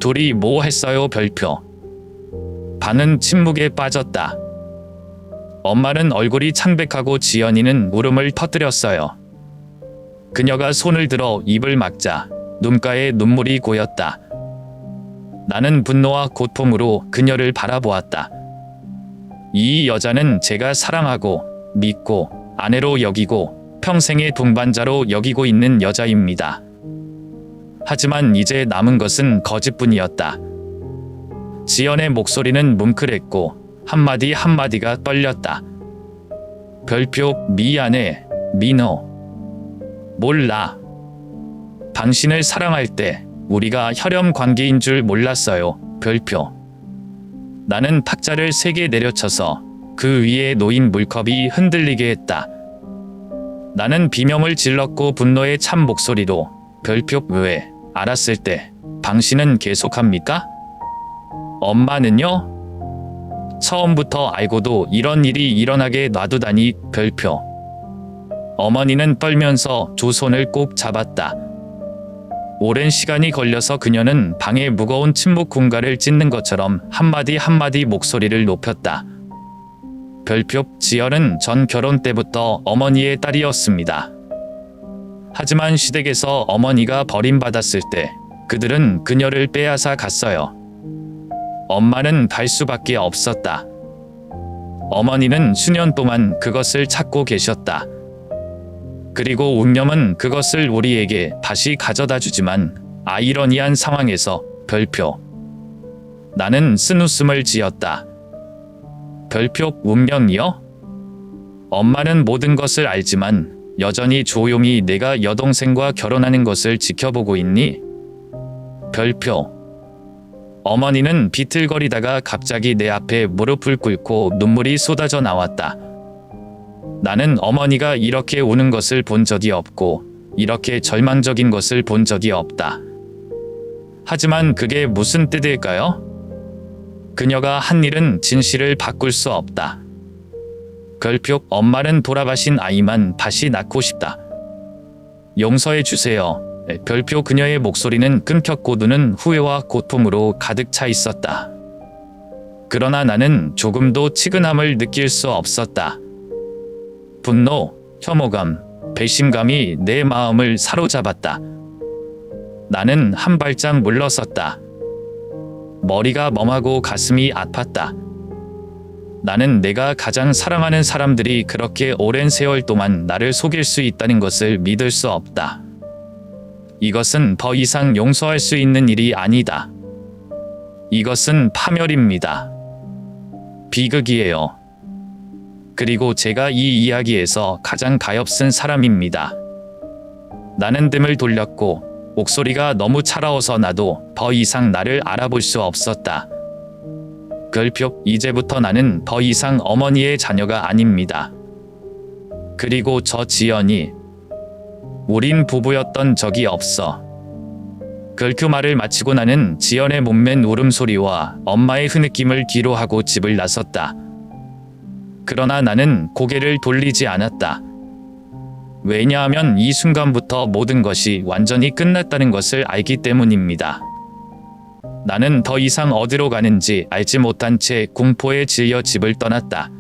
둘이 뭐 했어요 별표. 반은 침묵에 빠졌다. 엄마는 얼굴이 창백하고 지연이는 울음을 터뜨렸어요. 그녀가 손을 들어 입을 막자 눈가에 눈물이 고였다. 나는 분노와 고통으로 그녀를 바라보았다. 이 여자는 제가 사랑하고 믿고 아내로 여기고 평생의 동반자로 여기고 있는 여자입니다. 하지만 이제 남은 것은 거짓뿐이었다. 지연의 목소리는 뭉클했고 한마디 한마디가 떨렸다. 별표 미안해. 민호. 몰라. 당신을 사랑할 때 우리가 혈연 관계인 줄 몰랐어요. 별표. 나는 탁자를 3개 내려쳐서 그 위에 놓인 물컵이 흔들리게 했다. 나는 비명을 질렀고 분노에 찬 목소리로 별표. 왜 알았을 때 당신은 계속합니까? 엄마는요? 처음부터 알고도 이런 일이 일어나게 놔두다니. 별표. 어머니는 떨면서 두 손을 꼭 잡았다. 오랜 시간이 걸려서 그녀는 방의 무거운 침묵 공간을 찢는 것처럼 한마디 한마디 목소리를 높였다. 별표. 지연은 전 결혼 때부터 어머니의 딸이었습니다. 하지만 시댁에서 어머니가 버림받았을 때 그들은 그녀를 빼앗아 갔어요. 엄마는 갈 수밖에 없었다. 어머니는 수년 동안 그것을 찾고 계셨다. 그리고 운명은 그것을 우리에게 다시 가져다 주지만 아이러니한 상황에서 별표. 나는 쓴웃음을 지었다. 별표. 운명이요? 엄마는 모든 것을 알지만 여전히 조용히 내가 여동생과 결혼하는 것을 지켜보고 있니? 별표. 어머니는 비틀거리다가 갑자기 내 앞에 무릎을 꿇고 눈물이 쏟아져 나왔다. 나는 어머니가 이렇게 우는 것을 본 적이 없고 이렇게 절망적인 것을 본 적이 없다. 하지만 그게 무슨 뜻일까요? 그녀가 한 일은 진실을 바꿀 수 없다. 별표. 엄마는 돌아가신 아이만 다시 낳고 싶다. 용서해 주세요. 별표. 그녀의 목소리는 끊겼고 눈은 후회와 고통으로 가득 차 있었다. 그러나 나는 조금도 치근함을 느낄 수 없었다. 분노, 혐오감, 배신감이 내 마음을 사로잡았다. 나는 한 발짝 물러섰다. 머리가 멍하고 가슴이 아팠다. 나는 내가 가장 사랑하는 사람들이 그렇게 오랜 세월 동안 나를 속일 수 있다는 것을 믿을 수 없다. 이것은 더 이상 용서할 수 있는 일이 아니다. 이것은 파멸입니다. 비극이에요. 그리고 제가 이 이야기에서 가장 가엾은 사람입니다. 나는 등을 돌렸고 목소리가 너무 차가워서 나도 더 이상 나를 알아볼 수 없었다. 별표. 이제부터 나는 더 이상 어머니의 자녀가 아닙니다. 그리고 저 지연이 우린 부부였던 적이 없어. 그 말을 마치고 나는 지연의 목맨 울음소리와 엄마의 흐느낌을 뒤로하고 집을 나섰다. 그러나 나는 고개를 돌리지 않았다. 왜냐하면 이 순간부터 모든 것이 완전히 끝났다는 것을 알기 때문입니다. 나는 더 이상 어디로 가는지 알지 못한 채 공포에 질려 집을 떠났다.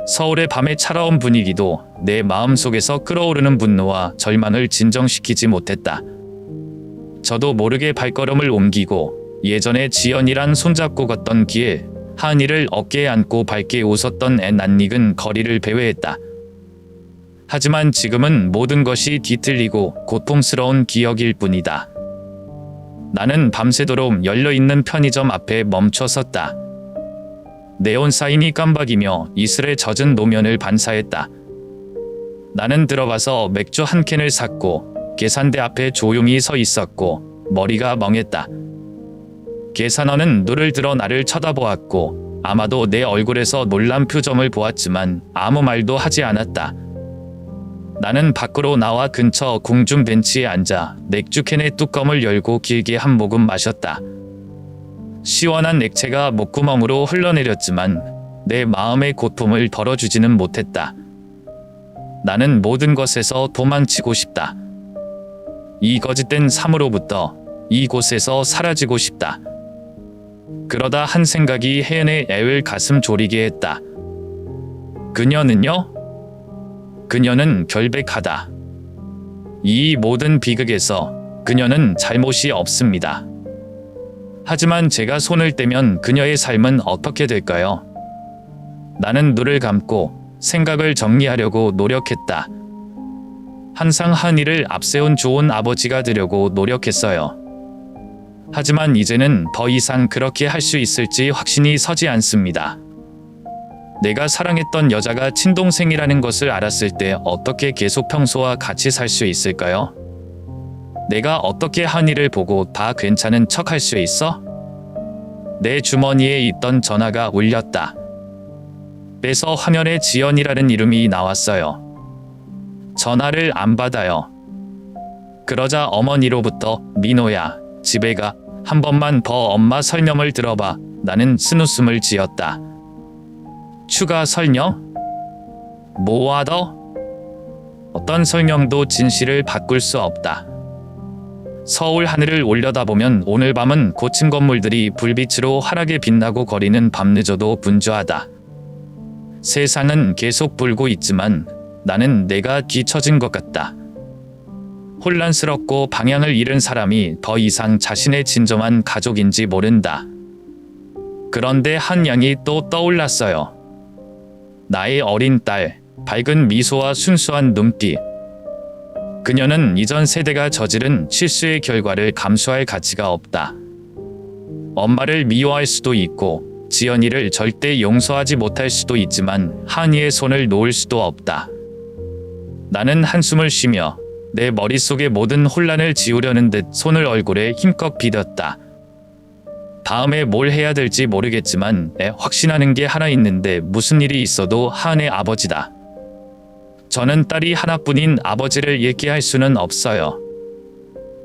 서울의 밤의 차가운 분위기도 내 마음속에서 끓어오르는 분노와 절망을 진정시키지 못했다. 저도 모르게 발걸음을 옮기고 예전에 지연이랑 손잡고 걷던 길, 하은이를 어깨에 안고 밝게 웃었던 애 낯익은 거리를 배회했다. 하지만 지금은 모든 것이 뒤틀리고 고통스러운 기억일 뿐이다. 나는 밤새도록 열려있는 편의점 앞에 멈춰 섰다. 네온 사인이 깜박이며 이슬에 젖은 노면을 반사했다. 나는 들어가서 맥주 한 캔을 샀고 계산대 앞에 조용히 서 있었고 머리가 멍했다. 계산원은 눈을 들어 나를 쳐다보았고 아마도 내 얼굴에서 놀란 표정을 보았지만 아무 말도 하지 않았다. 나는 밖으로 나와 근처 공중 벤치에 앉아 맥주캔의 뚜껑을 열고 길게 한 모금 마셨다. 시원한 액체가 목구멍으로 흘러내렸지만 내 마음의 고통을 덜어주지는 못했다. 나는 모든 것에서 도망치고 싶다. 이 거짓된 삶으로부터 이곳에서 사라지고 싶다. 그러다 한 생각이 혜연의 애를 가슴 졸이게 했다. 그녀는요? 그녀는 결백하다. 이 모든 비극에서 그녀는 잘못이 없습니다. 하지만 제가 손을 떼면 그녀의 삶은 어떻게 될까요? 나는 눈을 감고 생각을 정리하려고 노력했다. 항상 하은이를 앞세운 좋은 아버지가 되려고 노력했어요. 하지만 이제는 더 이상 그렇게 할 수 있을지 확신이 서지 않습니다. 내가 사랑했던 여자가 친동생이라는 것을 알았을 때 어떻게 계속 평소와 같이 살 수 있을까요? 내가 어떻게 한이를 보고 다 괜찮은 척 할 수 있어? 내 주머니에 있던 전화가 울렸다. 빼서 화면에 지연이라는 이름이 나왔어요. 전화를 안 받아요. 그러자 어머니로부터 민호야, 집에 가. 한 번만 더 엄마 설명을 들어봐. 나는 쓴웃음을 지었다. 추가 설명? 뭐와 더? 어떤 설명도 진실을 바꿀 수 없다. 서울 하늘을 올려다보면 오늘 밤은 고층 건물들이 불빛으로 환하게 빛나고 거리는 밤늦어도 분주하다. 세상은 계속 불고 있지만 나는 내가 뒤처진 것 같다. 혼란스럽고 방향을 잃은 사람이 더 이상 자신의 진정한 가족인지 모른다. 그런데 한 양이 또 떠올랐어요. 나의 어린 딸, 밝은 미소와 순수한 눈빛. 그녀는 이전 세대가 저지른 실수의 결과를 감수할 가치가 없다. 엄마를 미워할 수도 있고 지연이를 절대 용서하지 못할 수도 있지만 한이의 손을 놓을 수도 없다. 나는 한숨을 쉬며 내 머릿속의 모든 혼란을 지우려는 듯 손을 얼굴에 힘껏 비볐다. 다음에 뭘 해야 될지 모르겠지만 확신하는 게 하나 있는데 무슨 일이 있어도 한의 아버지다. 저는 딸이 하나뿐인 아버지를 잃게 할 수는 없어요.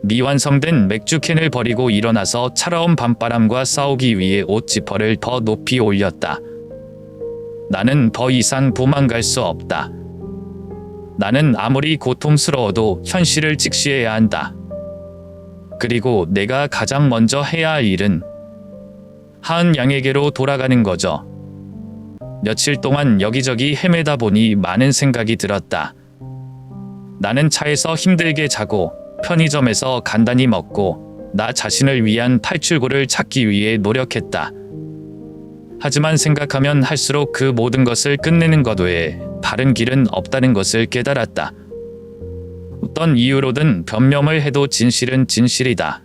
미완성된 맥주캔을 버리고 일어나서 차가운 밤바람과 싸우기 위해 옷 지퍼를 더 높이 올렸다. 나는 더 이상 도망갈 수 없다. 나는 아무리 고통스러워도 현실을 직시해야 한다. 그리고 내가 가장 먼저 해야 할 일은 하은 양에게로 돌아가는 거죠. 며칠 동안 여기저기 헤매다 보니 많은 생각이 들었다. 나는 차에서 힘들게 자고 편의점에서 간단히 먹고 나 자신을 위한 탈출구를 찾기 위해 노력했다. 하지만 생각하면 할수록 그 모든 것을 끝내는 것 외에 다른 길은 없다는 것을 깨달았다. 어떤 이유로든 변명을 해도 진실은 진실이다.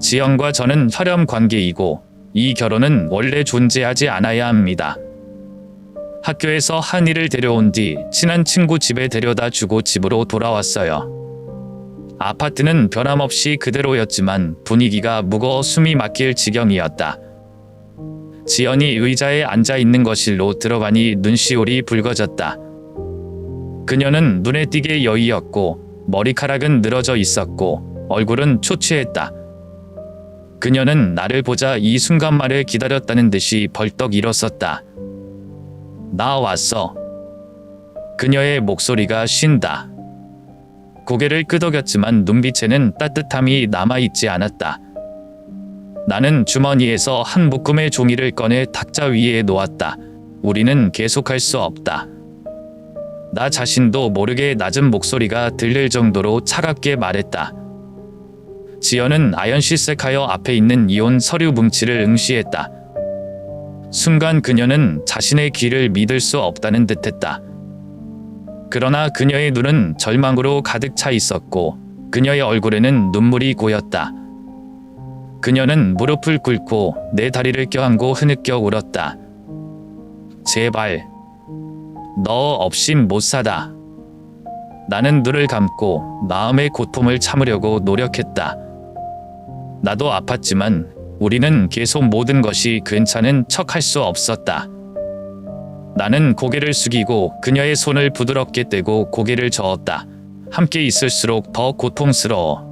지연과 저는 혈연 관계이고 이 결혼은 원래 존재하지 않아야 합니다. 학교에서 한이를 데려온 뒤 친한 친구 집에 데려다 주고 집으로 돌아왔어요. 아파트는 변함없이 그대로였지만 분위기가 무거워 숨이 막힐 지경이었다. 지연이 의자에 앉아 있는 거실로 들어가니 눈시울이 붉어졌다. 그녀는 눈에 띄게 여의었고 머리카락은 늘어져 있었고 얼굴은 초췌했다. 그녀는 나를 보자 이 순간만을 기다렸다는 듯이 벌떡 일어섰다. 나 왔어. 그녀의 목소리가 쉰다. 고개를 끄덕였지만 눈빛에는 따뜻함이 남아있지 않았다. 나는 주머니에서 한 묶음의 종이를 꺼내 탁자 위에 놓았다. 우리는 계속할 수 없다. 나 자신도 모르게 낮은 목소리가 들릴 정도로 차갑게 말했다. 지연은 아연실색하여 앞에 있는 이혼 서류 뭉치를 응시했다. 순간 그녀는 자신의 귀를 믿을 수 없다는 듯했다. 그러나 그녀의 눈은 절망으로 가득 차 있었고 그녀의 얼굴에는 눈물이 고였다. 그녀는 무릎을 꿇고 내 다리를 껴안고 흐느껴 울었다. 제발, 너 없인 못 살아. 나는 눈을 감고 마음의 고통을 참으려고 노력했다. 나도 아팠지만 우리는 계속 모든 것이 괜찮은 척 할 수 없었다. 나는 고개를 숙이고 그녀의 손을 부드럽게 떼고 고개를 저었다. 함께 있을수록 더 고통스러워.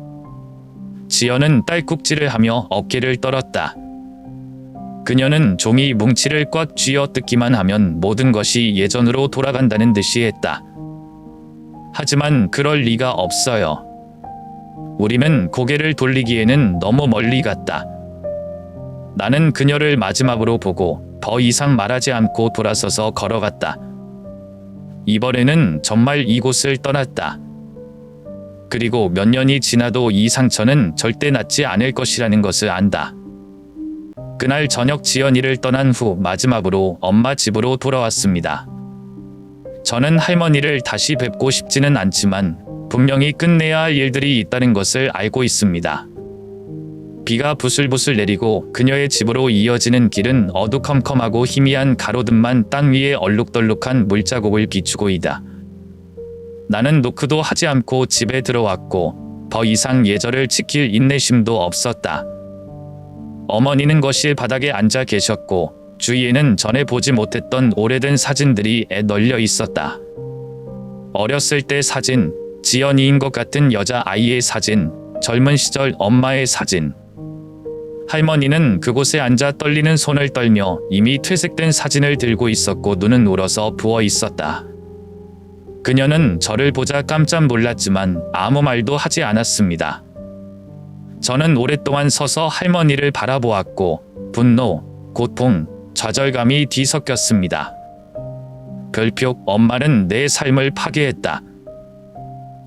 지연은 딸꾹질을 하며 어깨를 떨었다. 그녀는 종이 뭉치를 꽉 쥐어 뜯기만 하면 모든 것이 예전으로 돌아간다는 듯이 했다. 하지만 그럴 리가 없어요. 우리는 고개를 돌리기에는 너무 멀리 갔다. 나는 그녀를 마지막으로 보고 더 이상 말하지 않고 돌아서서 걸어갔다. 이번에는 정말 이곳을 떠났다. 그리고 몇 년이 지나도 이 상처는 절대 낫지 않을 것이라는 것을 안다. 그날 저녁 지연이를 떠난 후 마지막으로 엄마 집으로 돌아왔습니다. 저는 할머니를 다시 뵙고 싶지는 않지만 분명히 끝내야 할 일들이 있다는 것을 알고 있습니다. 비가 부슬부슬 내리고 그녀의 집으로 이어지는 길은 어두컴컴하고 희미한 가로등만 땅 위에 얼룩덜룩한 물자국을 비추고 있다. 나는 노크도 하지 않고 집에 들어왔고 더 이상 예절을 지킬 인내심도 없었다. 어머니는 거실 바닥에 앉아 계셨고 주위에는 전에 보지 못했던 오래된 사진들이 널려 있었다. 어렸을 때 사진, 지연이인 것 같은 여자아이의 사진, 젊은 시절 엄마의 사진. 할머니는 그곳에 앉아 떨리는 손을 떨며 이미 퇴색된 사진을 들고 있었고 눈은 울어서 부어 있었다. 그녀는 저를 보자 깜짝 놀랐지만 아무 말도 하지 않았습니다. 저는 오랫동안 서서 할머니를 바라보았고 분노, 고통, 좌절감이 뒤섞였습니다. 별표, 엄마는 내 삶을 파괴했다.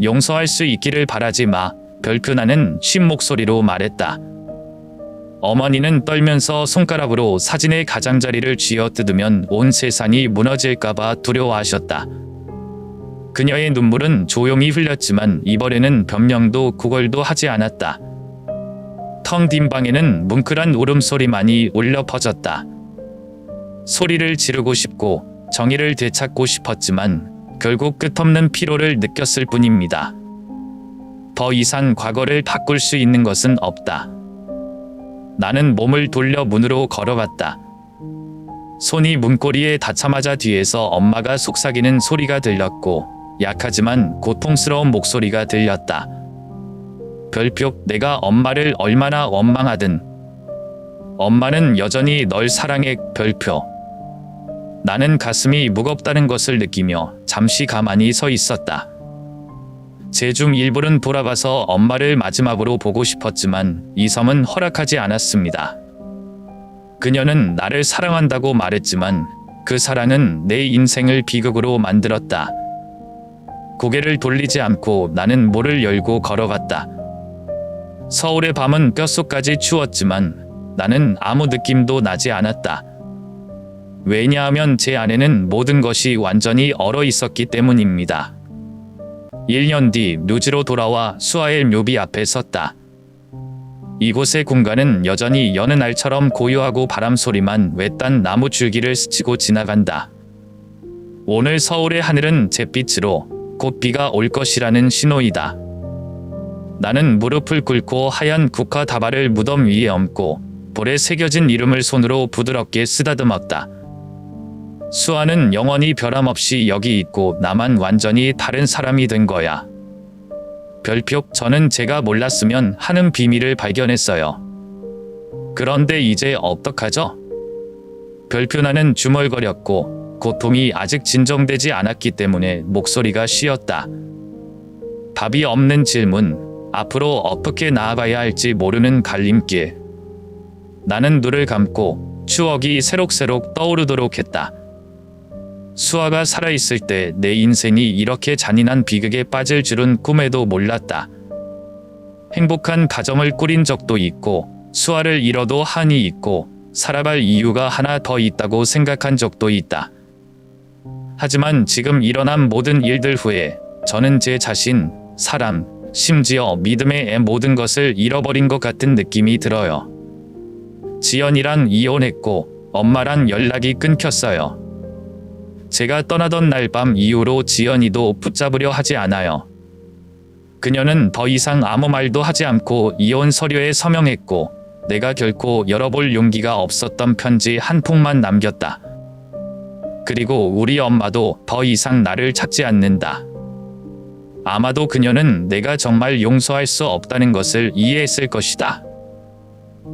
용서할 수 있기를 바라지 마. 별표 나는 쉰 목소리로 말했다. 어머니는 떨면서 손가락으로 사진의 가장자리를 쥐어뜯으면 온 세상이 무너질까봐 두려워하셨다. 그녀의 눈물은 조용히 흘렸지만 이번에는 변명도 구걸도 하지 않았다. 텅 빈 방에는 뭉클한 울음소리만이 울려 퍼졌다. 소리를 지르고 싶고 정의를 되찾고 싶었지만 결국 끝없는 피로를 느꼈을 뿐입니다. 더 이상 과거를 바꿀 수 있는 것은 없다. 나는 몸을 돌려 문으로 걸어갔다. 손이 문고리에 닿자마자 뒤에서 엄마가 속삭이는 소리가 들렸고 약하지만 고통스러운 목소리가 들렸다. 별표, 내가 엄마를 얼마나 원망하든 엄마는 여전히 널 사랑해. 별표. 나는 가슴이 무겁다는 것을 느끼며 잠시 가만히 서 있었다. 제 중 일부는 돌아가서 엄마를 마지막으로 보고 싶었지만 이 섬은 허락하지 않았습니다. 그녀는 나를 사랑한다고 말했지만 그 사랑은 내 인생을 비극으로 만들었다. 고개를 돌리지 않고 나는 문을 열고 걸어갔다. 서울의 밤은 뼛속까지 추웠지만 나는 아무 느낌도 나지 않았다. 왜냐하면 제 안에는 모든 것이 완전히 얼어 있었기 때문입니다. 1년 뒤 류지로 돌아와 수아엘 묘비 앞에 섰다. 이곳의 공간은 여전히 여느 날처럼 고요하고 바람소리만 외딴 나무 줄기를 스치고 지나간다. 오늘 서울의 하늘은 잿빛으로 곧 비가 올 것이라는 신호이다. 나는 무릎을 꿇고 하얀 국화 다발을 무덤 위에 얹고 볼에 새겨진 이름을 손으로 부드럽게 쓰다듬었다. 수아는 영원히 변함없이 여기 있고 나만 완전히 다른 사람이 된 거야. 별표, 저는 제가 몰랐으면 하는 비밀을 발견했어요. 그런데 이제 어떡하죠? 별표 나는 중얼거렸고 고통이 아직 진정되지 않았기 때문에 목소리가 쉬었다. 답이 없는 질문, 앞으로 어떻게 나아가야 할지 모르는 갈림길. 나는 눈을 감고 추억이 새록새록 떠오르도록 했다. 수아가 살아있을 때 내 인생이 이렇게 잔인한 비극에 빠질 줄은 꿈에도 몰랐다. 행복한 가정을 꾸린 적도 있고 수아를 잃어도 한이 있고 살아갈 이유가 하나 더 있다고 생각한 적도 있다. 하지만 지금 일어난 모든 일들 후에 저는 제 자신, 사람, 심지어 믿음의 모든 것을 잃어버린 것 같은 느낌이 들어요. 지연이랑 이혼했고 엄마랑 연락이 끊겼어요. 제가 떠나던 날 밤 이후로 지연이도 붙잡으려 하지 않아요. 그녀는 더 이상 아무 말도 하지 않고 이혼 서류에 서명했고 내가 결코 열어볼 용기가 없었던 편지 한 통만 남겼다. 그리고 우리 엄마도 더 이상 나를 찾지 않는다. 아마도 그녀는 내가 정말 용서할 수 없다는 것을 이해했을 것이다.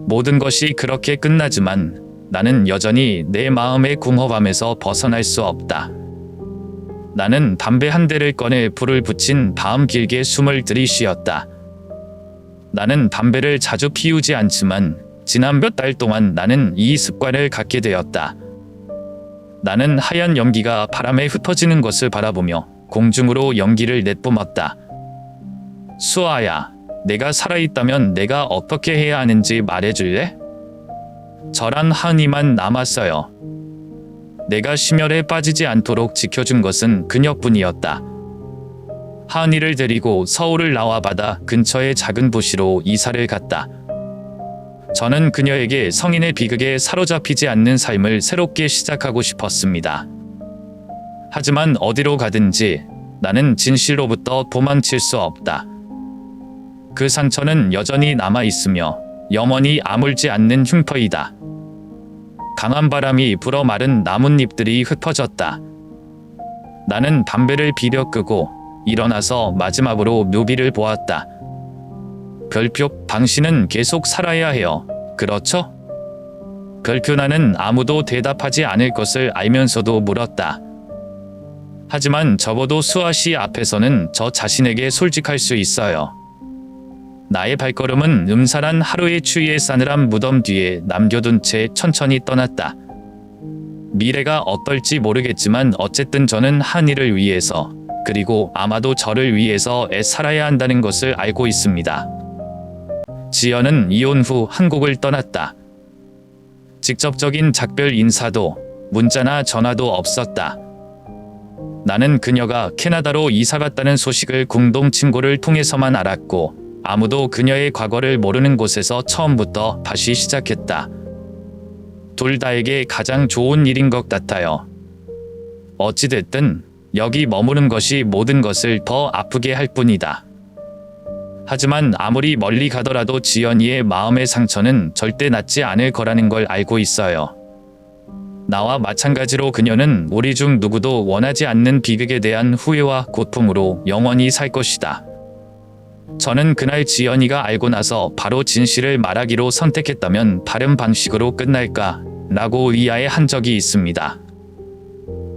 모든 것이 그렇게 끝나지만 나는 여전히 내 마음의 궁허감에서 벗어날 수 없다. 나는 담배 한 대를 꺼내 불을 붙인 밤 길게 숨을 들이쉬었다. 나는 담배를 자주 피우지 않지만 지난 몇 달 동안 나는 이 습관을 갖게 되었다. 나는 하얀 연기가 바람에 흩어지는 것을 바라보며 공중으로 연기를 내뿜었다. 수아야, 내가 살아있다면 내가 어떻게 해야 하는지 말해줄래? 저란 한이만 남았어요. 내가 심혈에 빠지지 않도록 지켜준 것은 그녀뿐이었다. 한이를 데리고 서울을 나와 바다 근처의 작은 도시로 이사를 갔다. 저는 그녀에게 성인의 비극에 사로잡히지 않는 삶을 새롭게 시작하고 싶었습니다. 하지만 어디로 가든지 나는 진실로부터 도망칠 수 없다. 그 상처는 여전히 남아 있으며 영원히 아물지 않는 흉터이다. 강한 바람이 불어 마른 나뭇잎들이 흩어졌다. 나는 담배를 비려 끄고 일어나서 마지막으로 묘비를 보았다. 별표, 당신은 계속 살아야 해요. 그렇죠? 별표, 나는 아무도 대답하지 않을 것을 알면서도 물었다. 하지만 적어도 수아 씨 앞에서는 저 자신에게 솔직할 수 있어요. 나의 발걸음은 음산한 하루의 추위에 싸늘한 무덤 뒤에 남겨둔 채 천천히 떠났다. 미래가 어떨지 모르겠지만 어쨌든 저는 한 일을 위해서, 그리고 아마도 저를 위해서 애살아야 한다는 것을 알고 있습니다. 지연은 이혼 후 한국을 떠났다. 직접적인 작별 인사도 문자나 전화도 없었다. 나는 그녀가 캐나다로 이사갔다는 소식을 공동 친구를 통해서만 알았고, 아무도 그녀의 과거를 모르는 곳에서 처음부터 다시 시작했다. 둘 다에게 가장 좋은 일인 것 같아요. 어찌됐든 여기 머무는 것이 모든 것을 더 아프게 할 뿐이다. 하지만 아무리 멀리 가더라도 지연이의 마음의 상처는 절대 낫지 않을 거라는 걸 알고 있어요. 나와 마찬가지로 그녀는 우리 중 누구도 원하지 않는 비극에 대한 후회와 고통으로 영원히 살 것이다. 저는 그날 지연이가 알고 나서 바로 진실을 말하기로 선택했다면 다른 방식으로 끝날까? 라고 의아해한 적이 있습니다.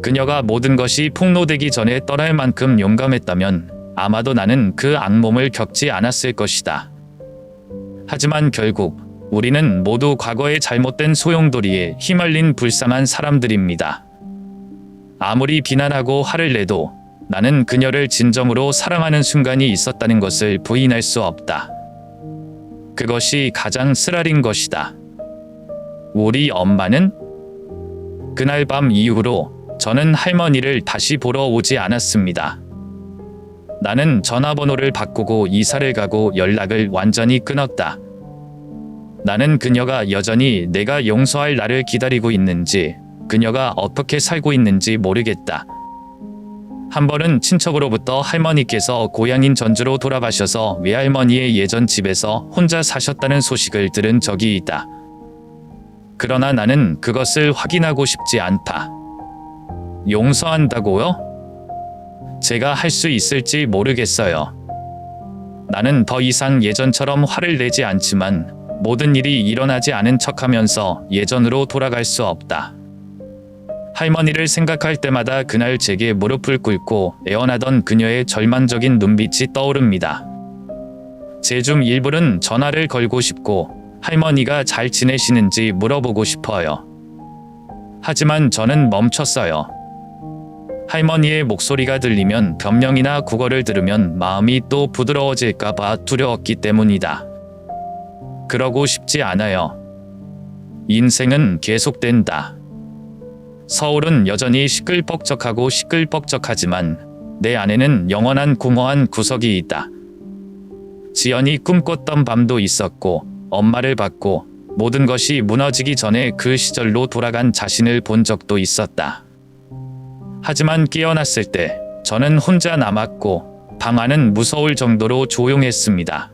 그녀가 모든 것이 폭로되기 전에 떠날 만큼 용감했다면 아마도 나는 그 악몽을 겪지 않았을 것이다. 하지만 결국 우리는 모두 과거의 잘못된 소용돌이에 휘말린 불쌍한 사람들입니다. 아무리 비난하고 화를 내도 나는 그녀를 진정으로 사랑하는 순간이 있었다는 것을 부인할 수 없다. 그것이 가장 쓰라린 것이다. 우리 엄마는? 그날 밤 이후로 저는 할머니를 다시 보러 오지 않았습니다. 나는 전화번호를 바꾸고 이사를 가고 연락을 완전히 끊었다. 나는 그녀가 여전히 내가 용서할 날을 기다리고 있는지, 그녀가 어떻게 살고 있는지 모르겠다. 한 번은 친척으로부터 할머니께서 고향인 전주로 돌아가셔서 외할머니의 예전 집에서 혼자 사셨다는 소식을 들은 적이 있다. 그러나 나는 그것을 확인하고 싶지 않다. 용서한다고요? 제가 할 수 있을지 모르겠어요. 나는 더 이상 예전처럼 화를 내지 않지만 모든 일이 일어나지 않은 척하면서 예전으로 돌아갈 수 없다. 할머니를 생각할 때마다 그날 제게 무릎을 꿇고 애원하던 그녀의 절망적인 눈빛이 떠오릅니다. 제 중 일부는 전화를 걸고 싶고 할머니가 잘 지내시는지 물어보고 싶어요. 하지만 저는 멈췄어요. 할머니의 목소리가 들리면 변명이나 국어를 들으면 마음이 또 부드러워질까봐 두려웠기 때문이다. 그러고 싶지 않아요. 인생은 계속된다. 서울은 여전히 시끌벅적하고 시끌벅적하지만 내 안에는 영원한 공허한 구석이 있다. 지연이 꿈꿨던 밤도 있었고 엄마를 받고 모든 것이 무너지기 전에 그 시절로 돌아간 자신을 본 적도 있었다. 하지만 깨어났을 때 저는 혼자 남았고 방 안은 무서울 정도로 조용했습니다.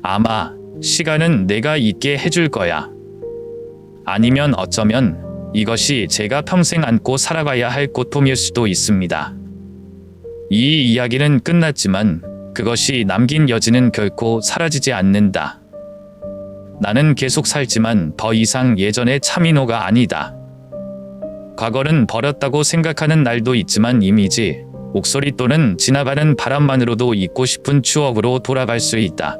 아마 시간은 내가 잊게 해줄 거야. 아니면 어쩌면 이것이 제가 평생 안고 살아가야 할 고통일 수도 있습니다. 이 이야기는 끝났지만 그것이 남긴 여지는 결코 사라지지 않는다. 나는 계속 살지만 더 이상 예전의 차민호가 아니다. 과거는 버렸다고 생각하는 날도 있지만 이미지, 목소리 또는 지나가는 바람만으로도 잊고 싶은 추억으로 돌아갈 수 있다.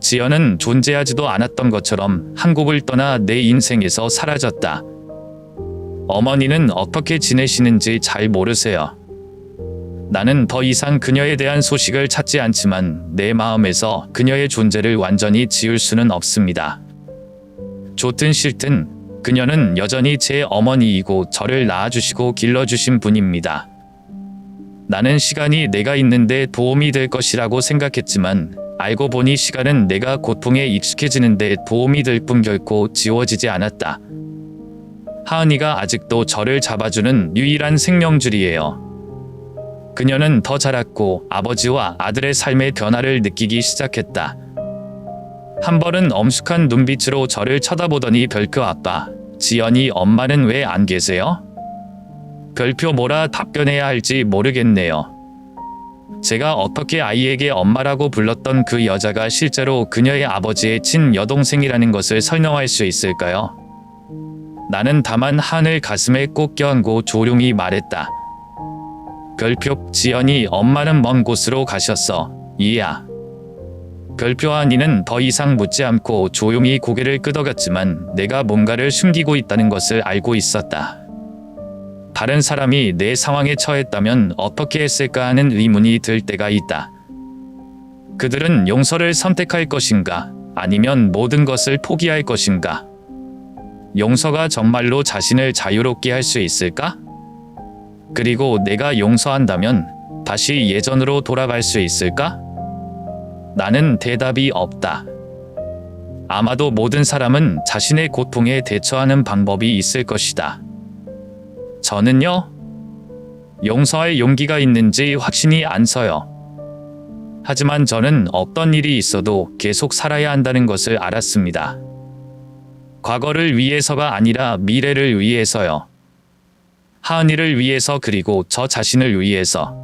지연은 존재하지도 않았던 것처럼 한국을 떠나 내 인생에서 사라졌다. 어머니는 어떻게 지내시는지 잘 모르세요. 나는 더 이상 그녀에 대한 소식을 찾지 않지만 내 마음에서 그녀의 존재를 완전히 지울 수는 없습니다. 좋든 싫든 그녀는 여전히 제 어머니이고 저를 낳아주시고 길러주신 분입니다. 나는 시간이 내가 있는데 도움이 될 것이라고 생각했지만 알고 보니 시간은 내가 고통에 익숙해지는 데 도움이 될 뿐 결코 지워지지 않았다. 하은이가 아직도 저를 잡아주는 유일한 생명줄이에요. 그녀는 더 자랐고 아버지와 아들의 삶의 변화를 느끼기 시작했다. 한 번은 엄숙한 눈빛으로 저를 쳐다보더니 별표 아빠, 지연이 엄마는 왜 안 계세요? 별표 뭐라 답변해야 할지 모르겠네요. 제가 어떻게 아이에게 엄마라고 불렀던 그 여자가 실제로 그녀의 아버지의 친여동생이라는 것을 설명할 수 있을까요? 나는 다만 하늘 가슴에 꼭 껴안고 조용히 말했다. 별표, 지연이 엄마는 먼 곳으로 가셨어. 이야. 별표 하은이는 더 이상 묻지 않고 조용히 고개를 끄덕였지만 내가 뭔가를 숨기고 있다는 것을 알고 있었다. 다른 사람이 내 상황에 처했다면 어떻게 했을까 하는 의문이 들 때가 있다. 그들은 용서를 선택할 것인가? 아니면 모든 것을 포기할 것인가? 용서가 정말로 자신을 자유롭게 할 수 있을까? 그리고 내가 용서한다면 다시 예전으로 돌아갈 수 있을까? 나는 대답이 없다. 아마도 모든 사람은 자신의 고통에 대처하는 방법이 있을 것이다. 저는요? 용서할 용기가 있는지 확신이 안 서요. 하지만 저는 어떤 일이 있어도 계속 살아야 한다는 것을 알았습니다. 과거를 위해서가 아니라 미래를 위해서요. 하은이를 위해서 그리고 저 자신을 위해서.